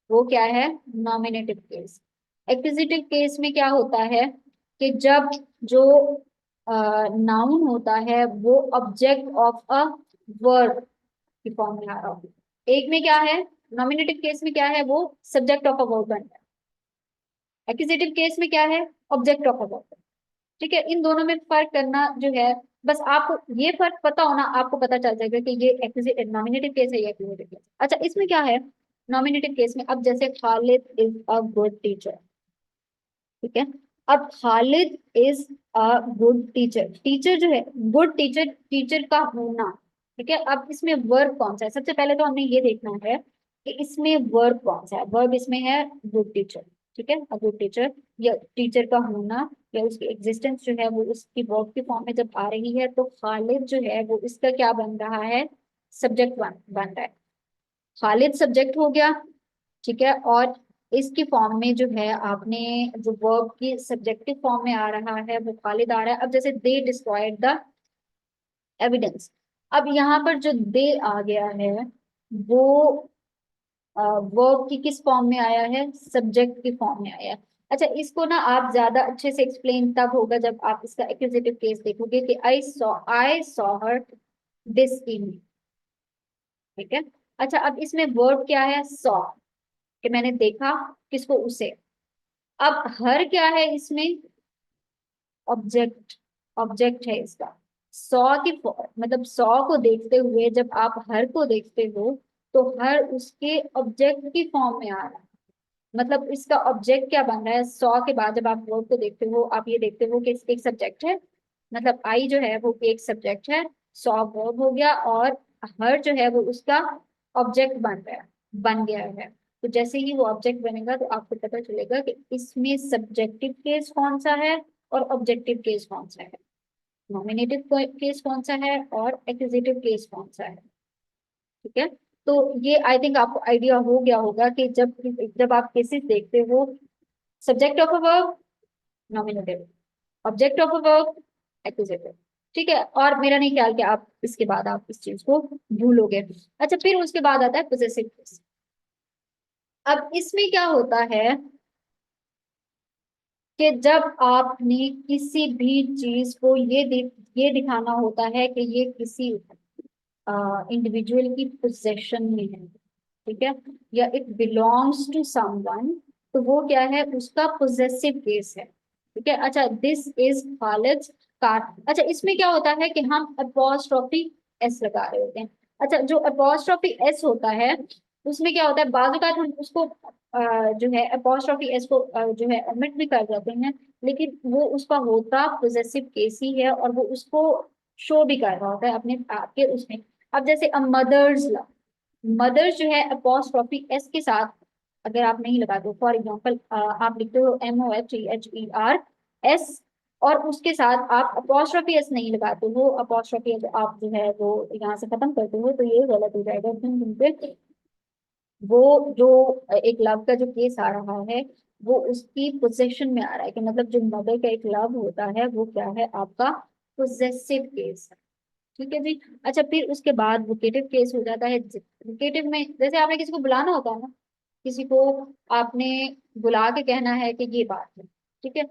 वो क्या है, नॉमिनेटिव केस। एक्विजिटिव केस में क्या होता है, कि जब जो नाउन होता है वो ऑब्जेक्ट ऑफ अ वर्ब की फॉर्म में आ रहा हो। एक में क्या है, नॉमिनेटिव केस में क्या है, वो सब्जेक्ट ऑफ अ वर्ब बन है। एक्विजिटिव केस में क्या है, ऑब्जेक्ट ऑफ अ वर्ब। ठीक है, इन दोनों में फर्क करना जो है, बस आपको ये फर्क पता होना, आपको पता चल जाएगा कि ये नॉमिनेटिव केस है या एक्विजिटिव केस। अच्छा, इसमें क्या है, नॉमिनेटिव केस में, अब जैसे Khalid is a good teacher, ठीक है। अब Khalid is a good teacher, teacher जो है, गुड टीचर, टीचर का होना, ठीक है। अब इसमें वर्ब कौन सा है, सबसे पहले तो हमने ये देखना है कि इसमें वर्ब कौन सा है। वर्ब इसमें है गुड टीचर, ठीक है। अ गुड टीचर, या टीचर का होना या उसकी एग्जिस्टेंस जो है वो उसकी वर्ब की फॉर्म में जब आ रही है, तो खालिद जो है वो इसका क्या बन रहा है, सब्जेक्ट बन रहा है। खालिद सब्जेक्ट हो गया, ठीक है। और इसकी फॉर्म में जो है आपने जो वर्ब की सब्जेक्टिव फॉर्म में आ रहा है वो खालिद आ रहा है। अब जैसे दे डिस्ट्रॉयड द एविडेंस, अब यहाँ पर जो दे आ गया है वो वर्ब की किस फॉर्म में आया है, सब्जेक्ट की फॉर्म में आया है। अच्छा, इसको ना आप ज्यादा अच्छे से एक्सप्लेन तब होगा जब आप इसका एक्यूजेटिव केस देखोगे कि I saw her this evening, ठीक है। अच्छा, अब इसमें वर्ब क्या है, सॉ, कि मैंने देखा, किसको, उसे। अब हर क्या है इसमें, ऑब्जेक्ट, ऑब्जेक्ट है इसका। सॉ की मतलब सॉ को देखते हुए जब आप हर को देखते हो तो हर उसके ऑब्जेक्ट की फॉर्म में आ रहा है। मतलब इसका ऑब्जेक्ट क्या बन रहा है, सॉ के बाद जब आप वर्ब को देखते हो आप ये देखते हो कि एक सब्जेक्ट है, मतलब आई जो है वो एक सब्जेक्ट है, सॉ वर्ब हो गया, और हर जो है वो उसका ऑब्जेक्ट बन रहा है, बन गया है। तो जैसे ही वो ऑब्जेक्ट बनेगा तो आपको पता चलेगा कि इसमें सब्जेक्टिव केस कौन सा है और ऑब्जेक्टिव केस कौन सा है, नॉमिनेटिव केस कौन सा है और एक्यूजेटिव केस कौन सा है, ठीक है। तो ये आई थिंक आपको आइडिया हो गया होगा कि जब जब आप केसेस देखते हो, subject of a verb nominative, object of a verb accusative, ठीक है। और मेरा नहीं ख्याल कि आप इसके बाद आप इस चीज को भूलोगे। अच्छा, फिर उसके बाद आता है पोजेसिव केस। अब इसमें क्या होता है कि जब आपने किसी भी चीज को ये दिखाना होता है कि ये किसी इंडिविजुअल की पोजेशन में है, ठीक है, या इट बिलोंग्स टू समवन, तो वो क्या है, उसका पोजेसिव केस है, ठीक है। अच्छा, दिस इज खालिद कार। अच्छा, इसमें क्या होता है कि हम अपोस्ट्रोफी एस लगा रहे होते हैं। अच्छा, जो अपोस्ट्रोफी एस होता है उसमें क्या होता है, बाजू का हम उसको जो है अपोस्ट्रोफी एस को जो है ओमिट भी कर देते हैं, लेकिन वो उसका होता पोजेसिव केस ही है और वो उसको शो भी कर रहा होता है अपने आपके उसमें। अब जैसे अ मदर्स लव, मदर्स जो है अपोस्ट्रोफी एस के साथ अगर आप नहीं लगाते हो, फॉर एग्जांपल आप लिखते हो MOTHER S, और उसके साथ आप अपोस्ट्रोफी एस नहीं लगाते हो, अपोस्ट्रोफी एस आप जो है वो यहाँ से खत्म करते हो, तो ये गलत हो जाएगा क्योंकि वो जो एक लव का जो केस आ रहा है वो उसकी पोजेशन में आ रहा है, कि मतलब जो मदर का एक लव होता है वो क्या है, आपका पोजेसिव केस है, ठीक है जी। अच्छा, फिर उसके बाद वोकेटिव केस हो जाता है। वोकेटिव में जैसे आपने किसी को बुलाना होता है ना, किसी को आपने बुला के कहना है कि ये बात है, ठीक है।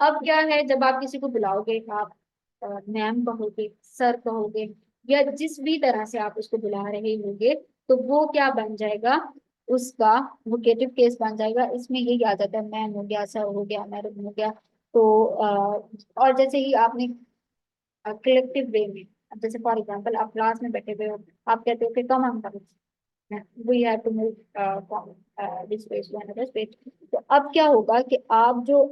अब क्या है, जब आप किसी को बुलाओगे आप मैम कहोगे, सर कहोगे, या जिस भी तरह से आप उसको बुला रहे होंगे, तो वो क्या बन जाएगा, उसका वोकेटिव केस बन जाएगा। इसमें यही आ जाता है, मैम हो गया, सर हो गया, मैडम हो गया। तो और जैसे ही आपने कलेक्टिव वे में, अब जैसे फॉर एग्जांपल आप क्लास में बैठे हुए हो, आप कहते हो कि कम हम कम, we have to move this page to another page, तो अब क्या होगा कि आप जो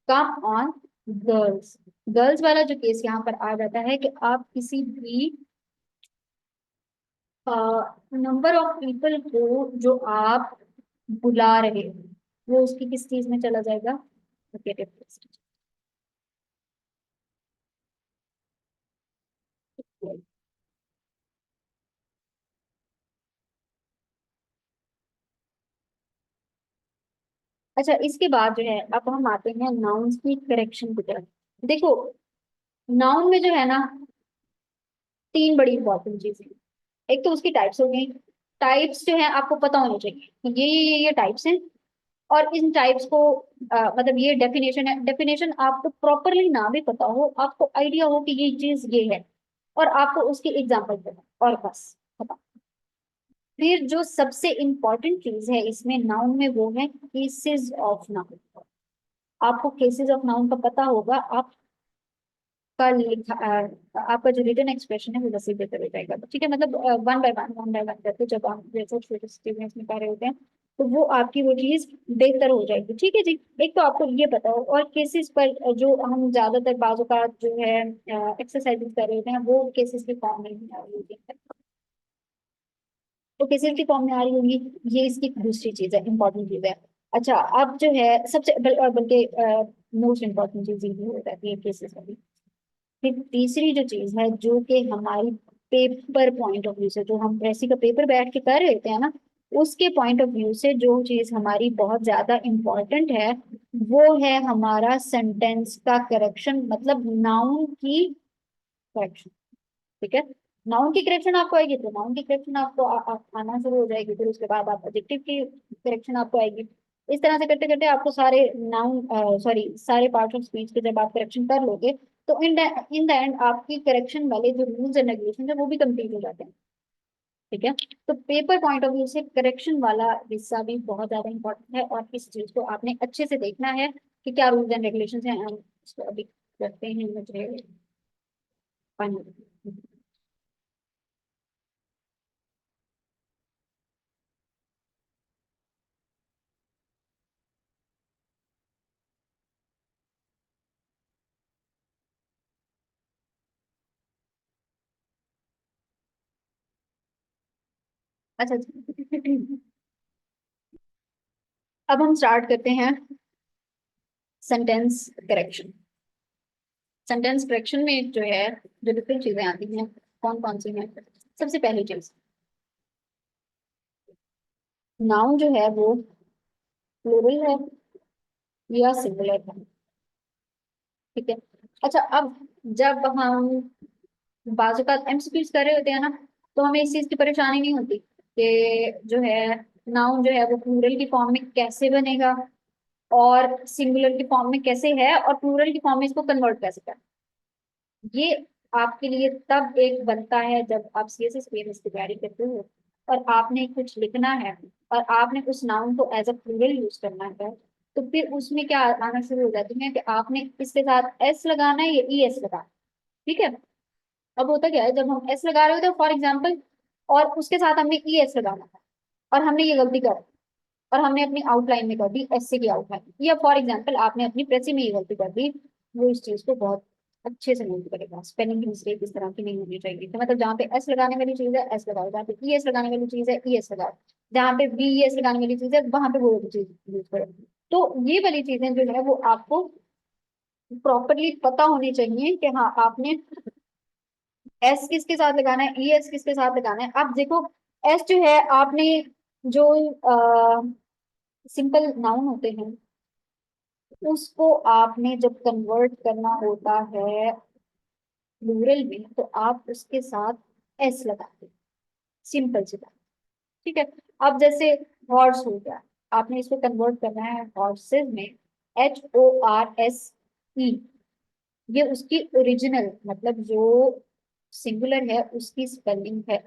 कम ऑन गर्ल्स, गर्ल्स वाला जो केस यहाँ पर आ जाता है कि आप किसी भी नंबर ऑफ पीपल को जो आप बुला रहे हो वो उसकी किस चीज में चला जाएगा, नेगेटिव केस। अच्छा, इसके बाद जो है अब हम आते हैं नाउन्स की करेक्शन की तरफ। देखो, नाउन में जो है ना तीन बड़ी इंपॉर्टेंट चीजें। एक तो उसकी टाइप्स हो गई, टाइप्स जो है आपको पता होनी चाहिए कि ये टाइप्स हैं, और इन टाइप्स को मतलब ये डेफिनेशन है, डेफिनेशन आपको प्रॉपरली ना भी पता हो, आपको आइडिया हो कि ये चीज ये है, और आपको उसकी एग्जांपल पता और बस खत्म। फिर जो सबसे इम्पोर्टेंट चीज है इसमें नाउन में वो है केसेस ऑफ नाउन। आपको केसेस ऑफ नाउन का पता होगा, आप का लिखा आपका जो रिटन एक्सप्रेशन है वो वैसे बेहतर हो जाएगा, ठीक है। मतलब वन बाय वन करके जब आप जैसे छोटे स्टूडेंट्स में पढ़ रहे होते हैं तो वो आपकी वो चीज बेहतर हो जाएगी, ठीक है जी। एक तो आपको ये पता हो, और केसेस पर जो हम ज्यादातर बाजू का जो है एक्सरसाइजेस कर रहे होते हैं वो केसेस के फॉर्म में ही आ रही होती है, तो केसेस की फॉर्म में आ रही होंगी। ये इसकी दूसरी चीज है, इंपॉर्टेंट चीज है। अच्छा, अब जो है सबसे बल्कि मोस्ट इम्पोर्टेंट चीज ये हो जाती है केसेस वाली। फिर तीसरी जो चीज है जो कि हमारी पेपर पॉइंट ऑफ व्यू से, जो हम प्रेसी का पेपर बैठ के कर रहे थे ना, उसके पॉइंट ऑफ व्यू से जो चीज हमारी बहुत ज्यादा इम्पोर्टेंट है वो है हमारा सेंटेंस का करेक्शन, मतलब नाउन की करेक्शन। ठीक है, नाउन की करेक्शन आपको आएगी तो नाउन की करेक्शन आपको आना शुरू हो जाएगी, फिर उसके बाद आप एडजेक्टिव की करेक्शन आपको आएगी। इस तरह से करते करते आपको सारे नाउन सॉरी सारे पार्ट ऑफ स्पीच के जब आप करेक्शन कर लोगे तो इन द एंड आपकी करेक्शन वाले जो रूल्स एंड रेगुलेशन है वो भी कंप्लीट हो जाते हैं। ठीक है, तो पेपर पॉइंट ऑफ व्यू से करेक्शन वाला हिस्सा भी बहुत ज्यादा इंपॉर्टेंट है, और इस चीज को आपने अच्छे से देखना है कि क्या रूल्स एंड रेगुलेशन है। हम इसको अभी करते हैं, मुझे अच्छा अच्छा। अब हम स्टार्ट करते हैं सेंटेंस करेक्शन। सेंटेंस करेक्शन में जो है, जो डिफरेंट चीजें आती हैं, कौन कौन सी हैं। सबसे पहली चीज, नाउन जो है वो प्लूरल है या सिंगुलर है। ठीक है, अच्छा अब जब हम बाजू का एमसीक्यूज कर रहे होते हैं ना, तो हमें इस चीज की परेशानी नहीं होती कि जो है नाउन जो है वो प्लूरल की फॉर्म में कैसे बनेगा, और सिंगुलर की फॉर्म में कैसे है, और प्लूरल की फॉर्म में इसको कन्वर्ट कैसे करें। ये आपके लिए तब एक बनता है जब आप सीएसएस पीएमएस की तैयारी करते हो और आपने कुछ लिखना है और आपने उस नाउन को एज अ प्लूरल यूज करना है, तो फिर उसमें क्या आना शुरू हो जाती है कि आपने इसके साथ एस लगाना है या ई एस लगाना है। ठीक है, अब होता क्या है, जब हम एस लगा रहे होते हैं फॉर एग्जाम्पल, और उसके साथ हमने ई एस लगाना है, और हमने ये गलती कर, और हमने अपनी आउटलाइन में कर दी एस से की आउटलाइन, या फॉर एग्जाम्पल आपने अपनी प्रेसी में ये गलती कर दी, वो इस चीज को बहुत अच्छे से नोट करेगा। स्पेलिंग की मिस्टेक इस तरह की नहीं होनी चाहिए। तो मतलब जहाँ पे एस लगाने वाली चीज है एस लगाओ, जहाँ पे ई एस लगाने वाली चीज है ई एस लगाओ, जहाँ पे बी एस लगाने वाली चीज है वहां पे वो वाली चीज यूज करो। तो ये वाली चीजें जो है वो आपको प्रॉपरली पता होनी चाहिए कि हाँ आपने एस किसके साथ लगाना है, ई एस किसके साथ लगाना है। अब देखो, एस जो है आपने जो सिंपल नाउन होते हैं उसको आपने जब कन्वर्ट करना होता है प्लूरल में, तो आप उसके साथ एस लगाते हैं, सिंपल सी बात। ठीक है, अब जैसे हॉर्स हो गया, आपने इसको कन्वर्ट करना है हॉर्सेस में, HORSE, ये उसकी ओरिजिनल मतलब जो सिंगुलर है उसकी स्पेलिंग है।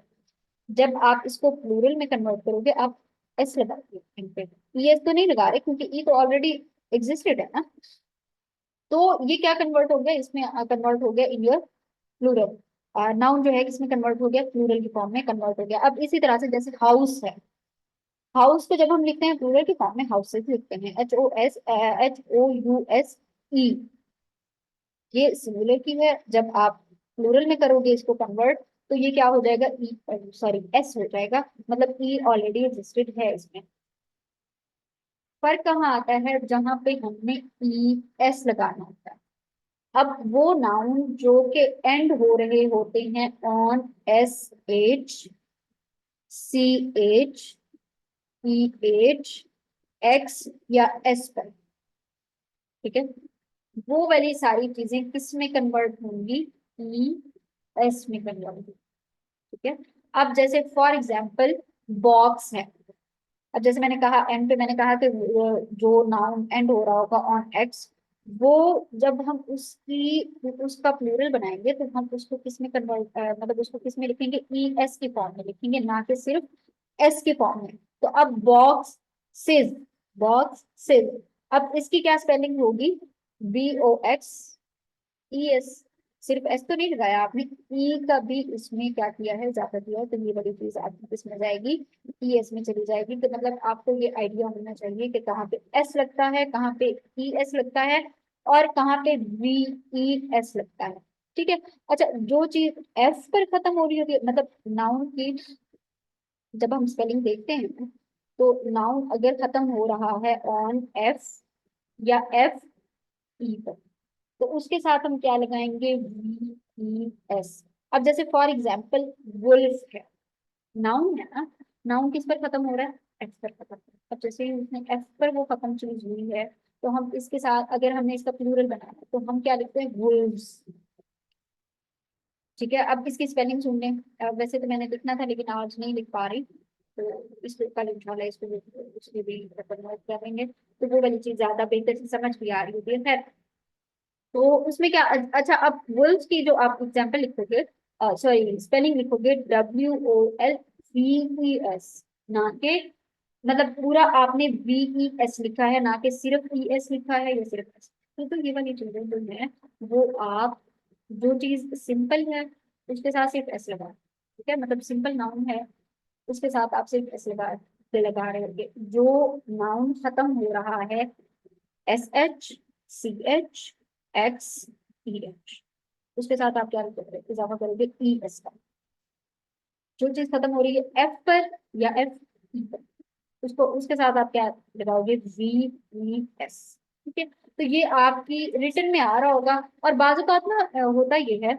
जब आप इसको प्लूरल में कन्वर्ट करोगे आप एस लगाओगे इन पे, ई एस तो नहीं लगा रहे क्योंकि ई तो ऑलरेडी एग्जिस्टेड है ना। तो ये क्या कन्वर्ट हो गया, इसमें कन्वर्ट हो गया इन योर प्लूरल। नाउन जो है किसमें कन्वर्ट हो गया, प्लूरल की फॉर्म में कन्वर्ट हो गया। अब इसी तरह से जैसे हाउस है, हाउस को जब हम लिखते हैं प्लूरल की फॉर्म में हाउसेस लिखते हैं, HOUSE। ये सिंगुलर की है, जब आप प्लूरल में करोगे इसको कन्वर्ट, तो ये क्या हो जाएगा, ई सॉरी एस हो जाएगा, मतलब ई ऑलरेडी एग्जिस्टेड है इसमें। फर्क कहाँ आता है, जहां पे हमने ई एस लगाना होता है। अब वो नाउन जो के एंड हो रहे होते हैं on SH, CH, EH, X या S पर। ठीक है, वो वाली सारी चीजें किस में कन्वर्ट होंगी, ई एस में कन्वर्ट होंगी। ठीक है, अब जैसे फॉर एग्जाम्पल बॉक्स है। अब जैसे मैंने कहा एंड पे, मैंने कहा कि जो नाउन एंड हो रहा होगा ऑन एक्स, वो जब हम उसका प्लूरल बनाएंगे तो हम उसको किस में कन्वर्ट मतलब उसको किस में लिखेंगे, ई एस की फॉर्म में लिखेंगे, ना कि सिर्फ एस की फॉर्म में। तो अब बॉक्स सिज, बॉक्स सिज, अब इसकी क्या स्पेलिंग होगी, BOX ES। सिर्फ एस तो नहीं लगाया आपने, ई का भी इसमें क्या किया है, ज्यादा किया है, तो ये वाली चीज आपकी किसमें जाएगी, ई एस में चली जाएगी। तो मतलब आपको ये आइडिया होना चाहिए कि कहाँ पे एस लगता है, कहाँ पे ई एस लगता है, और कहाँ पे VES लगता है। ठीक है, अच्छा जो चीज एफ पर खत्म हो रही होती है, मतलब नाउन की जब हम स्पेलिंग देखते हैं, तो नाउन अगर खत्म हो रहा है ऑन एफ या FE पर, तो उसके साथ हम क्या लगाएंगे, VES। अब जैसे फॉर एग्जाम्पल वुल्फ है, नाउन है ना, नाउन किस पर खत्म हो रहा है, एफ पर खत्म हो रहा है। अब जैसे ही उसने एफ पर वो खत्म चीज हुई है, तो हम इसके साथ अगर हमने इसका प्लूरल बनाना है तो हम क्या लिखते हैं, वुल्व्स। ठीक है, अब इसकी स्पेलिंग सुन लें। वैसे तो मैंने लिखना था लेकिन आज नहीं लिख पा रही, तो इसको कल इंशाल्लाह इसको उसके भी कन्वर्ट करेंगे, तो वो वाली चीज ज्यादा बेहतर से समझ भी आ रही होती है। खैर, तो उसमें क्या, अच्छा अब वुल्व्स की जो आप एग्जाम्पल लिखोगे, सॉरी स्पेलिंग लिखोगे, WOLVES, ना के, मतलब पूरा आपने VES लिखा है, ना कि सिर्फ ES लिखा है या सिर्फ S। तो ये वाली चीजें जो है वो आप, जो चीज सिंपल है उसके साथ सिर्फ S लगा, ठीक है, मतलब सिंपल नाउन है उसके साथ आप सिर्फ S लगा रहे होगे। जो नाउन खत्म हो रहा है SHCHXEH, उसके साथ आप क्या करोगे, इजाफा करोगे ES का। जो चीज खत्म हो रही है F पर या FE पर, उसको उसके साथ आप क्या लगाओगे, VES। ठीक है, तो ये आपकी रिटर्न में आ रहा होगा। और बाजू बात ना होता ये है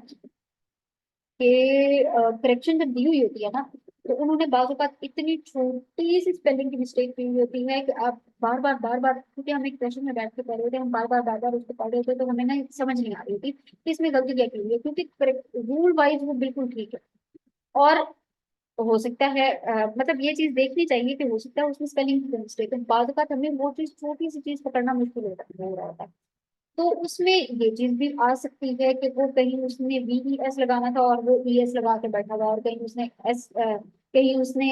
कि करेक्शन जब दी हुई होती है ना, तो उन्होंने बाजू बात इतनी छोटी सी स्पेलिंग की मिस्टेक की हुई होती है कि आप बार बार, क्योंकि हम एक सेशन में बैठ के पढ़ रहे थे, हम बार बार उसको पढ़ रहे थे, तो हमें ना समझ नहीं आ रही थी कि इसमें गलती क्या की हुई है, क्योंकि रूल वाइज वो बिल्कुल ठीक है। और हो सकता है मतलब ये चीज देखनी चाहिए कि हो सकता है उसमें स्पेलिंग की मिस्टेक है, बाद बात हमें वो चीज छोटी सी चीज पकड़ना मुश्किल हो रहा होता है। तो उसमें ये चीज भी आ सकती है कि वो कहीं उसने VES लगाना था और वो ES लगा के बैठा हुआ, और कहीं उसने कहीं उसने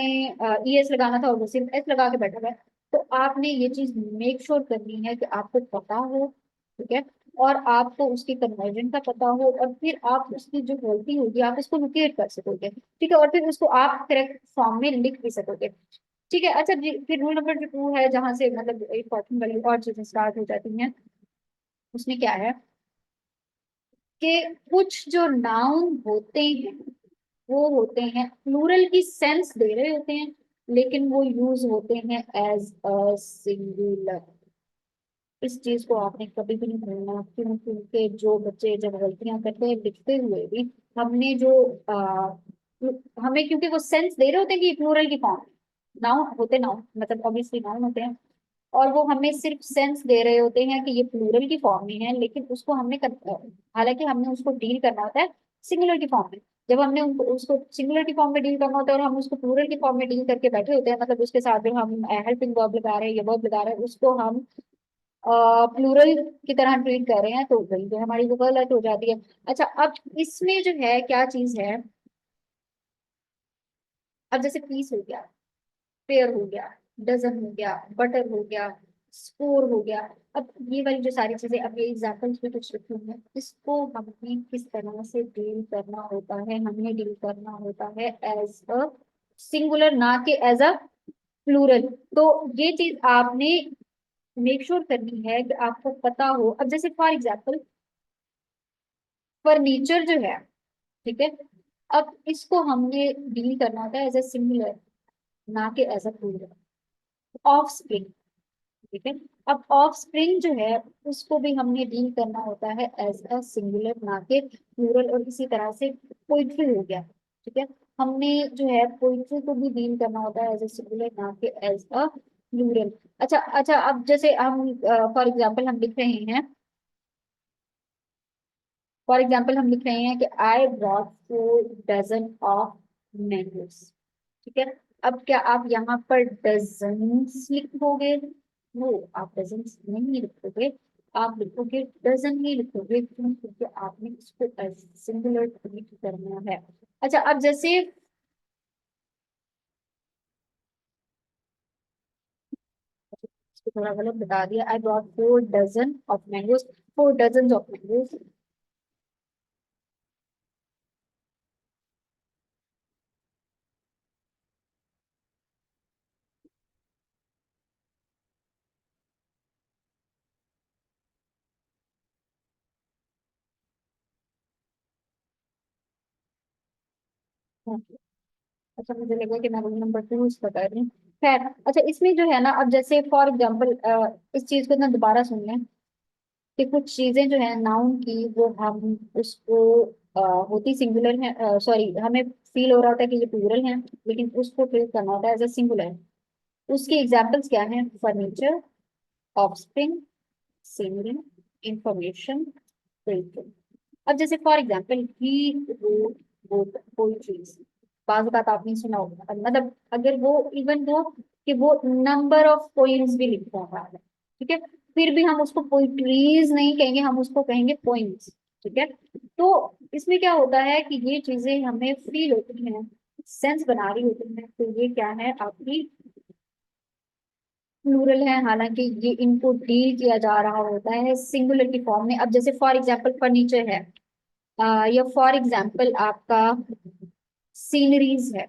ES लगाना था और वो सिर्फ S लगा के बैठा हुआ है। तो आपने ये चीज मेक श्योर करनी है कि आपको पता हो, ठीक है, और आपको उसकी कन्वर्जन का पता हो, और फिर आप उसकी जो गलती होगी आप उसको लोकेट कर सकोगे, ठीक है, और फिर उसको आप करेक्ट फॉर्म में लिख भी सकोगे। ठीक है, अच्छा जी, फिर रूल नंबर जो 2 है, जहां से मतलब इंपॉर्टेंट वाली और चीजें स्टार्ट हो जाती हैं, उसमें क्या है कि कुछ जो नाउन होते हैं वो होते हैं प्लूरल की सेंस दे रहे होते हैं, लेकिन वो यूज होते हैं एज अ सिंगुलर। इस चीज को आपने कभी भी नहीं भूलना, क्यों, क्योंकि जो बच्चे जब गलतियां करते हैं लिखते हुए भी, हमने जो हमें, क्योंकि वो सेंस दे रहे होते हैं कि प्लूरल की फॉर्म, नाउन होते, नाउन मतलब ऑब्वियसली नाउन होते हैं, और वो हमें सिर्फ सेंस दे रहे होते हैं कि ये प्लूरल की फॉर्म में है, लेकिन उसको हालांकि हमने उसको डील करना होता है सिंगुलर की फॉर्म में। जब हमने उनको उसको सिंगुलर की फॉर्म में डील करना होता है और हम उसको प्लूरल की फॉर्म में डील करके बैठे होते हैं, मतलब उसके साथ जो हम हेल्पिंग वर्ब लगा रहे हैं या वर्ब लगा रहे हैं उसको हम प्लूरल की तरह ट्रीट कर रहे हैं, तो वही जो हमारी वो गलत हो जाती है। अच्छा, अब इसमें जो है क्या चीज है, अब जैसे पीस हो गया, पेयर हो गया, डजन हो गया, बटर हो गया, स्कोर हो गया। अब ये वाली जो सारी चीजें, अब ये एग्जाम्पल्स में कुछ लिखी हुई है, इसको हमें किस तरह से डील करना होता है, हमें डील करना होता है एज अ सिंगुलर, ना कि एज अ प्लूरल। तो ये चीज आपने मेक श्योर करनी है कि आपको पता हो। अब जैसे फॉर एग्जाम्पल फर्नीचर जो है, ठीक है, अब इसको हमने डील करना होता है एज ए सिंगुलर, ना कि as a plural. Offspring, ठीक है, अब ऑफ स्प्रिंग जो है उसको भी हमने डील करना होता है एज अ सिंगुलर, ना कि प्लूरल। और इसी तरह से पोइट्री हो गया, ठीक है, हमने जो है पोइट्री को भी डील करना होता है एज अ सिंगुलर, ना कि एज अ प्लूरल। अच्छा अच्छा, अब जैसे हम फॉर एग्जाम्पल हम लिख रहे हैं, फॉर एग्जाम्पल हम लिख रहे हैं कि I brought 4 dozen of mangoes, ठीक है। अब क्या आप यहाँ पर डजन्स लिखोगे, वो आप डजन्स नहीं लिखोगे, आप लिखोगे डजन ही लिखोगे, क्यों, क्योंकि आपने इसको सिंगुलर ट्रीट करना है। अच्छा, अब जैसे इसको थोड़ा गलत बता दिया, I brought 4 dozen of mangoes, 4 dozen of mangoes. अच्छा, मुझे लगा कि मैं रोल नंबर 2 बता रही हूँ। खैर, अच्छा इसमें जो है ना, अब जैसे फॉर एग्जाम्पल इस चीज को ना दोबारा सुन लें कि कुछ चीजें जो है नाउन की, वो हम उसको होती सिंगुलर है, सॉरी हमें फील हो रहा होता है कि ये प्लूरल है, लेकिन उसको ट्रीट करना होता है एज ए सिंगुलर। उसके एग्जाम्पल्स क्या हैं? फर्नीचर, ऑफस्प्रिंग, सीनरी, इंफॉर्मेशन, बिल्कुल। अब जैसे for example he wrote both poetries, बात बात आपने सुना होगा, मतलब अगर वो इवन वो कि वो नंबर ऑफ पोइम्स भी लिखता है, ठीक है, फिर भी हम उसको पोइट्रीज नहीं कहेंगे, हम उसको कहेंगे पोइम्स। ठीक है, तो इसमें क्या होता है कि ये चीजें हमें फील होती हैं, सेंस बना रही होती हैं, तो ये क्या है आपकी प्लूरल है, हालांकि ये इनको डील किया जा रहा होता है सिंगुलर की फॉर्म में। अब जैसे फॉर एग्जांपल फर्नीचर है, या फॉर एग्जांपल आपका सीनरीज है।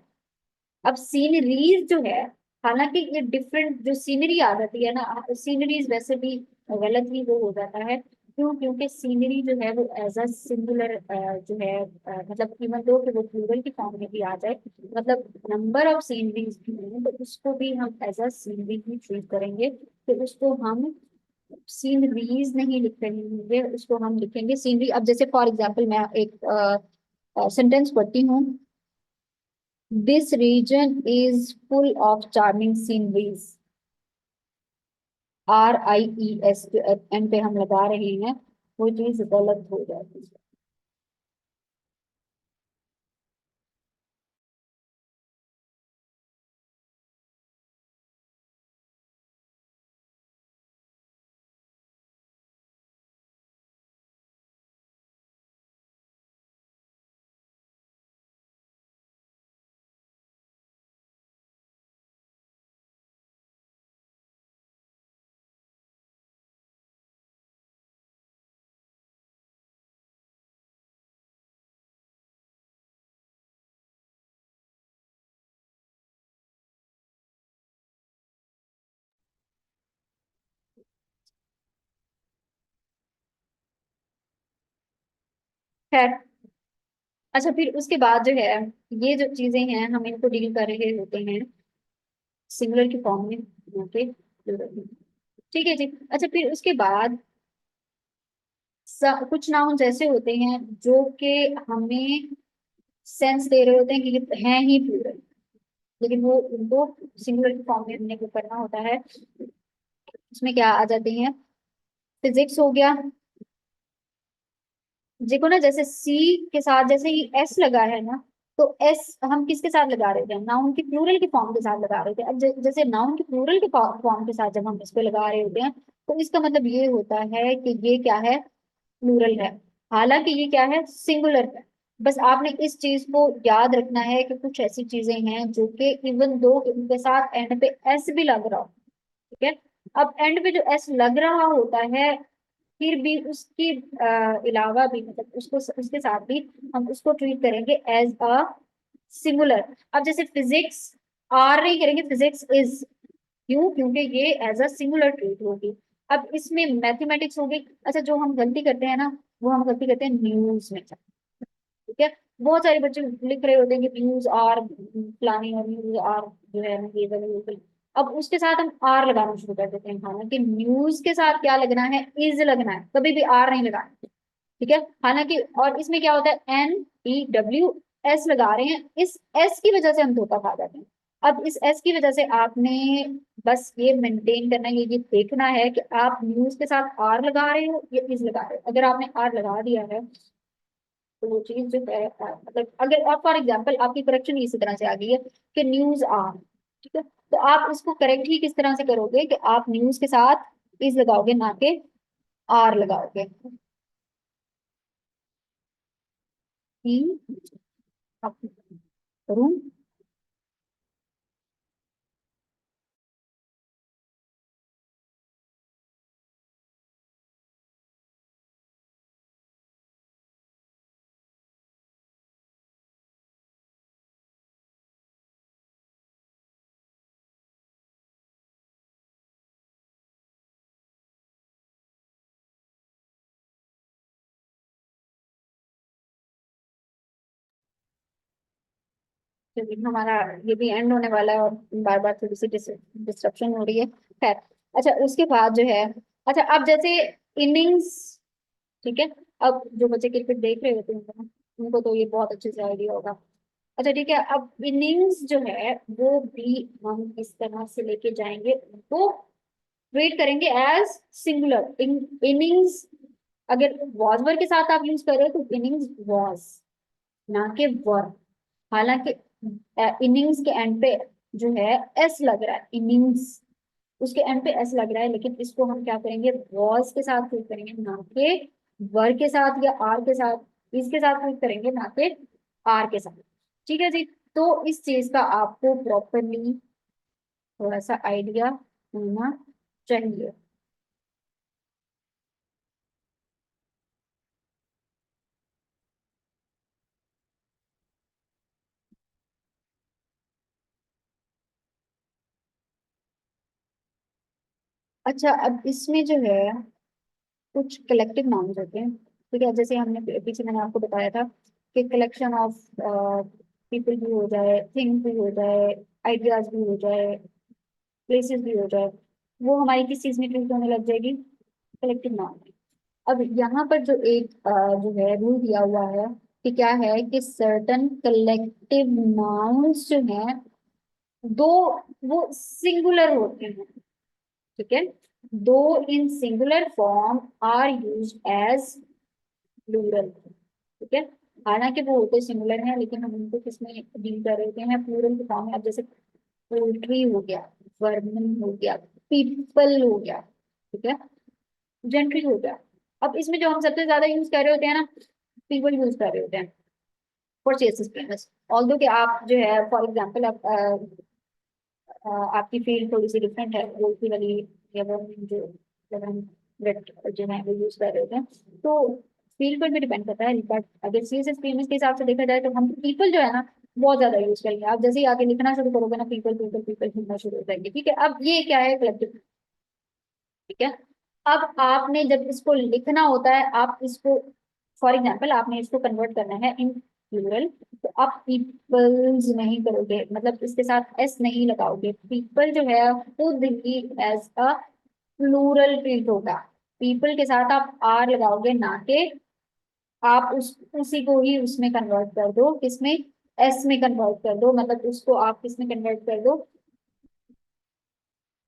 अब सीनरीज जो है, हालांकि ये डिफरेंट जो सीनरी आ जाती है ना, सीनरीज वैसे भी गलत ही वो हो जाता है, क्यों? क्योंकि सीनरी जो है वो एज अ सिंगुलर जो है, मतलब इवन दो कि वो प्लूरल की फॉर्म में भी आ जाए, मतलब नंबर ऑफ सीनरीज भी है, तो उसको भी हम एज अ सीनरी ही ट्रीट करेंगे, तो उसको हम सीनरीज नहीं लिख रहे होंगे, उसको हम लिखेंगे सीनरी। अब जैसे फॉर एग्जाम्पल मैं एक सेंटेंस पढ़ती हूँ, this region is full of charming sceneries. RIES जो एन पे हम लगा रहे हैं, वो चीज गलत हो जाती है। खैर, अच्छा फिर उसके बाद जो है, ये जो चीजें हैं हम इनको डील कर रहे होते हैं सिंगुलर की फॉर्म में, ओके, ठीक है जी। अच्छा फिर उसके बाद कुछ नाउन ऐसे होते हैं जो कि हमें सेंस दे रहे होते हैं कि ये हैं ही प्लूरल, लेकिन वो उनको सिंगुलर की फॉर्म में हमने को करना होता है। उसमें क्या आ जाते हैं? फिजिक्स हो गया, देखो ना, जैसे सी के साथ जैसे ही एस लगा है ना, तो एस हम किसके साथ लगा रहे थे? नाउन की प्लूरल की फॉर्म के साथ लगा रहे थे। अब जैसे नाउन की प्लूरल की फॉर्म के साथ जब हम इस पे लगा रहे होते हैं, तो इसका मतलब ये होता है कि ये क्या है? प्लूरल है, हालांकि ये क्या है? सिंगुलर है। बस आपने इस चीज को याद रखना है कि कुछ ऐसी चीजें हैं जो कि इवन दो उनके साथ एंड पे एस भी लग रहा हो, ठीक है, अब एंड पे जो एस लग रहा होता है, फिर भी उसके अलावा भी, मतलब उसको उसके साथ भी हम उसको ट्रीट करेंगे एज अ सिंगुलर। अब जैसे फिजिक्स आर नहीं करेंगे, फिजिक्स इज, क्यों? क्योंकि ये एज अ सिंगुलर ट्रीट होगी। अब इसमें मैथमेटिक्स होगी। अच्छा, जो हम गलती करते हैं ना, वो हम गलती करते हैं न्यूज में, ठीक है, बहुत सारे बच्चे लिख रहे होते हैं कि न्यूज आर फलानी और न्यूज आर जो है ये वाली, ये वाली। अब उसके साथ हम आर लगाना शुरू कर देते हैं, हालांकि न्यूज के साथ क्या लगना है? इज लगना है, कभी भी आर नहीं लगाना, ठीक है, हालांकि और इसमें क्या होता है? NEWS लगा रहे हैं, इस एस की वजह से हम धोखा खा जाते हैं। अब इस एस की वजह से आपने बस ये मेंटेन करना है, ये देखना है कि आप न्यूज के साथ आर लगा रहे हो या इज लगा रहे हो। अगर आपने आर लगा दिया है, तो वो चीज जो है मतलब अगर आप फॉर एग्जाम्पल आपकी करेक्शन इसी तरह से आ गई है कि न्यूज आर, ठीक है, तो आप उसको करेक्ट ही किस तरह से करोगे कि आप न्यूज के साथ इज लगाओगे, ना कि आर लगाओगे। ई आप करूँ? क्योंकि हमारा ये भी एंड होने वाला है और बार बार थोड़ी सी डिस्ट्रप्शन हो रही है। खैर, अच्छा उसके बाद जो है, अच्छा अब जैसे इनिंग्स, ठीक है, अब जो बच्चे क्रिकेट देख रहे होते हैं उनको तो ये बहुत अच्छे से आइडिया होगा। अच्छा ठीक है, अब इनिंग्स जो है वो भी हम इस तरह से लेके जाएंगे, वो ट्रीट करेंगे एज सिंगुलर। इनिंग्स अगर वॉज वर्ड के साथ आप यूज कर रहे हो तो इनिंग्स वॉज, ना कि वर। हालांकि इनिंग्स के एंड पे जो है एस लग रहा है, इनिंग्स उसके एंड पे एस लग रहा है, लेकिन इसको हम क्या करेंगे, वॉज के साथ ट्रीट करेंगे, ना कि वर के साथ या आर के साथ। इसके साथ ट्रीट करेंगे, ना कि आर के साथ। ठीक है जी। तो इस चीज का आपको प्रॉपरली थोड़ा सा आइडिया होना चाहिए। अच्छा, अब इसमें जो है कुछ कलेक्टिव नाउन्स होते हैं। ठीक है, जैसे हमने पीछे मैंने आपको बताया था कि कलेक्शन ऑफ पीपल भी हो जाए, थिंग भी हो जाए, आइडियाज भी हो जाए, प्लेसेस भी हो जाए, वो हमारी किस चीज में ट्रीट होने लग जाएगी, कलेक्टिव नाउन में। अब यहाँ पर जो एक जो है रूल दिया हुआ है कि क्या है कि सर्टन कलेक्टिव नाउन्स जो हैं दो, वो सिंगुलर होते हैं। ठीक है, दो in singular form are use as plural. ठीक है, हालांकि वो होते सिंगुलर हैं, लेकिन हम उनको किसमें डील कर रहे होते हैं, प्लूरल के फॉर्म में। अब जैसे पोल्ट्री हो गया, वर्मन हो गया, पीपल हो गया, ठीक है, जेंट्री हो गया। अब इसमें जो हम सबसे ज्यादा यूज कर रहे होते हैं ना, पीपल यूज कर रहे होते हैं फॉर चेसिस फेमस। ऑल्दो कि आप जो है फॉर एग्जाम्पल आप आपकी फील्ड थोड़ी सी डिफरेंट है, पोल्ट्री वाली या वर्मिंग जो जब हम वेट जो है वो यूज कर रहे होते हैं, तो फील्ड पर भी डिपेंड करता है। बट अगर सीएसएस फेमस के हिसाब से देखा जाए तो हम पीपल जो है ना बहुत ज्यादा यूज करेंगे। आप जैसे ही आगे लिखना शुरू करोगे ना, पीपल पीपल पीपल लिखना शुरू हो जाएंगे। ठीक है, अब ये क्या है, कलेक्टिव। ठीक है, अब आपने जब इसको लिखना होता है, आप इसको फॉर एग्जाम्पल आपने इसको कन्वर्ट करना है इन प्लूरल, तो आप पीपल्स नहीं करोगे, मतलब इसके साथ एस नहीं लगाओगे। पीपल जो है खुद ही एज अ प्लूरल ट्रीट होगा। पीपल के साथ आप आर लगाओगे, ना कि आप उसी को ही उसमें कन्वर्ट कर दो, किसमें, एस में कन्वर्ट कर दो, मतलब उसको आप किसमें कन्वर्ट कर दो,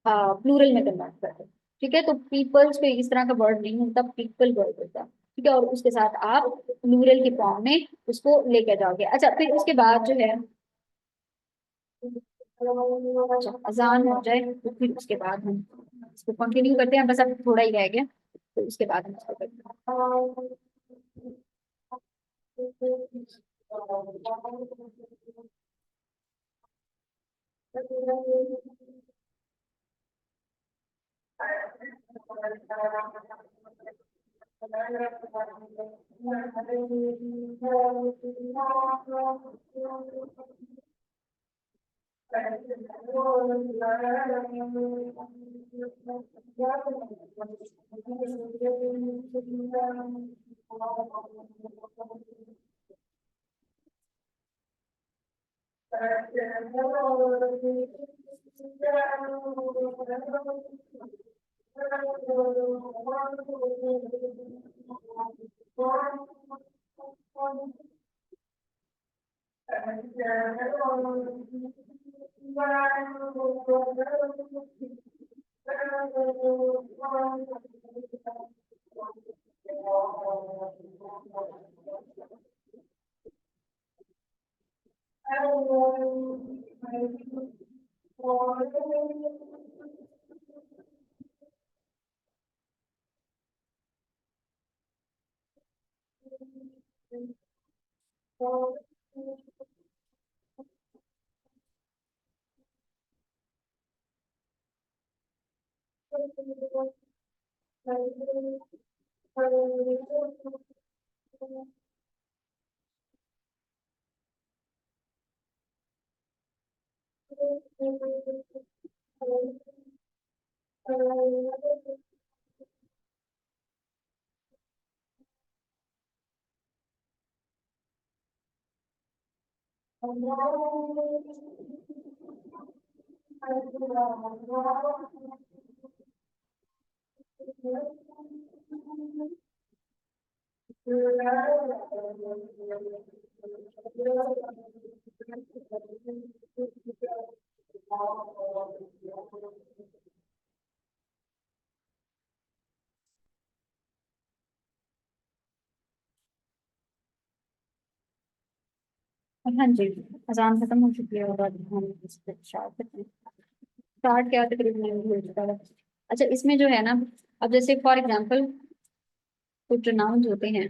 प्लूरल में कन्वर्ट कर दो। ठीक है, तो पीपल्स पे इस तरह का वर्ड नहीं होता, पीपल वर्ड होता है। ठीक है, और उसके साथ आप प्लूरल के फॉर्म में उसको लेकर जाओगे। अच्छा, फिर उसके बाद जो है, अच्छा अजान हो जाए तो फिर उसके बाद हम इसको कंटिन्यू करते हैं, बस अब थोड़ा ही रह गया, तो उसके बाद हम इसको करते हाँ जी, अजान खत्म हो चुकी है और अब हम इस पे स्टार्ट करते हैं। स्टार्ट क्या तकरीबन हो चुका है। अच्छा, इसमें जो है ना, अब जैसे फॉर एग्जांपल कुछ नाउन्स होते हैं,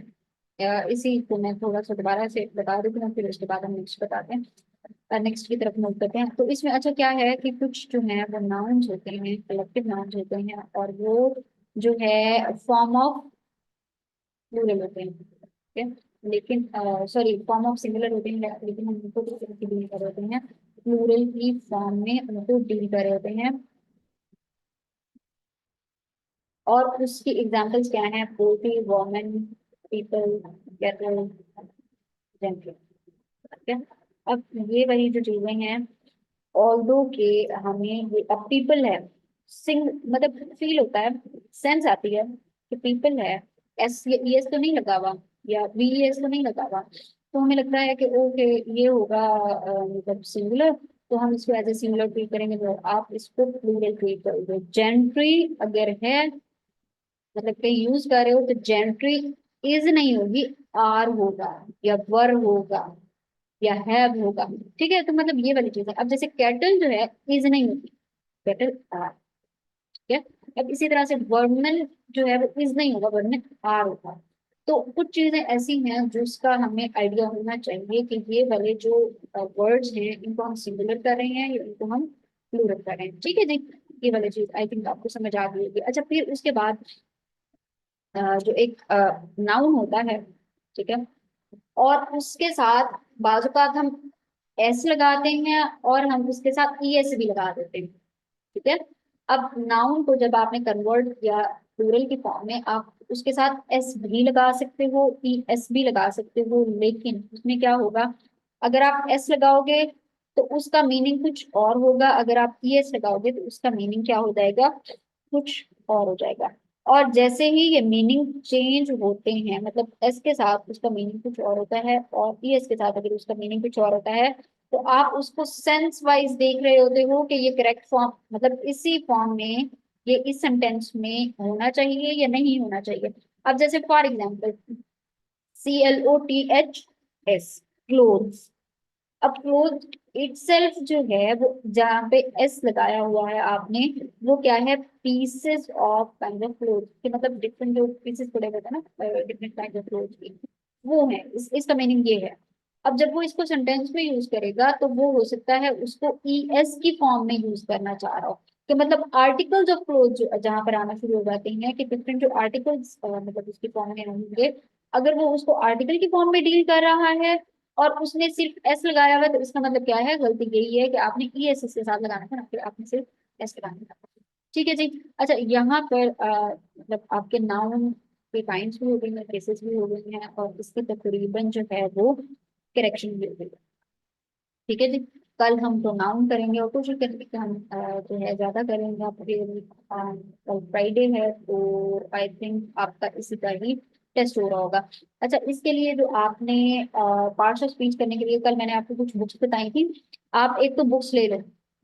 या इसी को मैं थोड़ा सा दोबारा से बता दूं, फिर उसके बाद हम नेक्स्ट बताते हैं, नेक्स्ट की तरफ मूव करते हैं। तो इसमें अच्छा क्या है कि कुछ जो है वो नाउन्स होते हैं, कलेक्टिव नाउन्स होते हैं, और वो जो है फॉर्म ऑफ प्लूरल होते हैं, ठीक है। लेकिन सॉरी, फॉर्म ऑफ सिंगुलर होते हैं, लेकिन हम उनको किस तरह से डील कर रहे होते हैं, प्लूरल की फॉर्म में उनको डील कर रहे होते हैं। और उसकी एग्जांपल्स क्या हैं? Poultry, women, people, cattle, gentle, ठीक है। अब ये वही जो चीजें हैं, ऑल्दो के हमें ये अब पीपल है, सिंग मतलब फील होता है, सेंस आती है कि पीपल है, एस ई एस तो नहीं लगा हुआ, या वी एस तो नहीं लगा हुआ, तो हमें लगता है कि ओके ये होगा मतलब सिंगुलर, तो हम इसको एज ए सिंगुलर ट्रीट करेंगे, तो आप इसको प्लूरल ट्रीट करोगे। जेंट्री अगर है, मतलब कहीं यूज कर रहे हो, तो जेंट्री इज नहीं होगी, आर होगा, या वर होगा, या हैव होगा, ठीक है। तो मतलब ये वाली चीज है। अब जैसे कैटल जो है, इज नहीं होती, कैटल आर, ठीक है। अब इसी तरह से वर्णन जो है वो इज नहीं होगा, वर्णन आर होगा। तो कुछ चीजें ऐसी हैं जिसका हमें आइडिया होना चाहिए कि ये वाले जो वर्ड्स हैं, इनको हम सिंगुलर कर रहे हैं या इनको हम प्लूरल कर रहे हैं, ठीक है जी। ये वाली चीज आई थिंक आपको समझ आ गई होगी। अच्छा, फिर उसके बाद जो एक नाउन होता है, ठीक है, और उसके साथ बाजुकात हम एस लगाते हैं, और हम उसके साथ ई एस भी लगा देते हैं, ठीक है। अब नाउन को जब आपने कन्वर्ट किया प्लूरल की फॉर्म में, आप उसके साथ एस भी लगा सकते हो, ई एस भी लगा सकते हो, लेकिन उसमें क्या होगा, अगर आप एस लगाओगे तो उसका मीनिंग कुछ और होगा, अगर आप ई एस लगाओगे तो उसका मीनिंग क्या हो जाएगा, कुछ और हो जाएगा। और जैसे ही ये मीनिंग चेंज होते हैं, मतलब एस के साथ उसका मीनिंग कुछ और होता है, और ई एस के साथ अगर उसका मीनिंग कुछ और होता है, तो आप उसको सेंस वाइज देख रहे होते हो कि ये करेक्ट फॉर्म, मतलब इसी फॉर्म में, ये इस सेंटेंस में होना चाहिए या नहीं होना चाहिए। अब जैसे फॉर एग्जाम्पल, CLOTHS, क्लोथ्स। अब क्लोथ इटसेल्फ जो है वो, जहाँ पे एस लगाया हुआ है आपने, वो क्या है, pieces of kind of cloth के, मतलब डिफरेंट जो पीसेस पड़े हुए थे ना, डिफरेंट काइंड ऑफ क्लोथ की, वो है इसका मीनिंग ये है। अब जब वो इसको सेंटेंस में यूज करेगा, तो वो हो सकता है उसको ई एस की फॉर्म में यूज करना चाह रहा हो, कि मतलब आर्टिकल्स ऑफ क्लोथ जो जहां पर आना शुरू हो जाते हैं, कि डिफरेंट जो आर्टिकल्स मतलब उसकी फॉर्म में होंगे, अगर वो उसको आर्टिकल की फॉर्म में डील कर रहा है, और उसने सिर्फ एस लगाया हुआ है, तो इसका मतलब क्या है, गलती यही है कि आपने ई एस के साथ लगाना था ना, फिर आपने सिर्फ एस लगाना था, ठीक है जी। अच्छा, यहाँ पर मतलब आपके नाउन के काइंड्स भी हो गई हैं, केसेस भी हो गई हैं, और इसकी तकरीबन जो है वो करेक्शन भी हो गई है, ठीक है जी। कल हम प्रोनाउन करेंगे, और कोशिश करेंगे कि हम जो है ज्यादा करेंगे। आपके कल फ्राइडे है, तो आई थिंक आपका इसी का ही टेस्ट हो रहा होगा। अच्छा, इसके लिए जो आपने पार्ट्स ऑफ स्पीच करने के लिए कल मैंने आपको कुछ बुक्स बताई थी, आप एक तो बुक्स ले लो,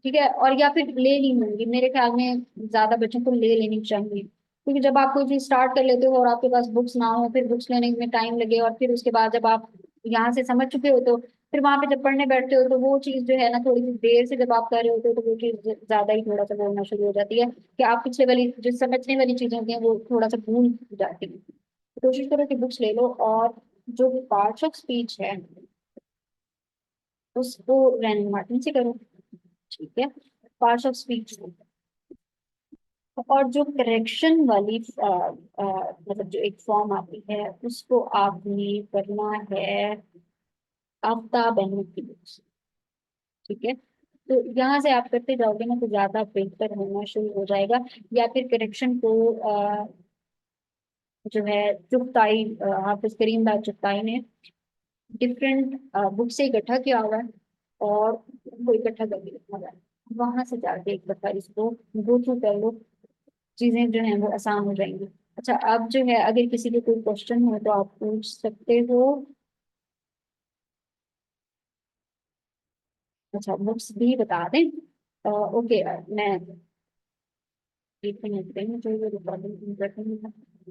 ठीक है, और या फिर ले ली होंगी, मेरे ख्याल में ज्यादा बच्चों को ले लेनी चाहिए, क्योंकि जब आप कोई चीज स्टार्ट कर लेते हो और आपके पास बुक्स ना हो, फिर बुक्स लेने में टाइम लगे, और फिर उसके बाद जब आप यहाँ से समझ चुके हो, तो फिर वहां पे जब पढ़ने बैठते हो, तो वो चीज जो है ना, थोड़ी सी देर से जब आप कर रहे होते हो, तो वो चीज ज्यादा ही थोड़ा सा बोलना शुरू हो जाती है, कि आप पिछले वाली जो समझने वाली चीजें होती हैं वो थोड़ा सा भूल जाती हैं। तो कोशिश करो कि बुक्स ले लो, और जो पार्ट्स ऑफ स्पीच है उसको रैंडम मार्टिन से करो, ठीक है, पार्ट्स ऑफ स्पीच। और जो करेक्शन वाली मतलब जो एक फॉर्म आती है, उसको आपने करना है आफ्ताब अहमद की बुक्स, ठीक है। तो यहाँ से आप करते जाओगे ना, तो ज्यादा बेहतर होना शुरू हो जाएगा। या फिर करेक्शन को जो है चुगताई, हाफिज करीम बाग चुगताई ने डिफरेंट बुक से इकट्ठा किया हुआ है, और उनको इकट्ठा करके रखा हुआ है। वहां से जाके एक दफा इसको गो थ्रू कर लो, चीजें जो हैं वो आसान हो जाएंगी। अच्छा, अब जो है अगर किसी के कोई क्वेश्चन हो तो आप पूछ सकते हो। अच्छा, बुक्स भी बता दें। ओके, मैं एक मिनट में जो ये रिकॉर्डिंग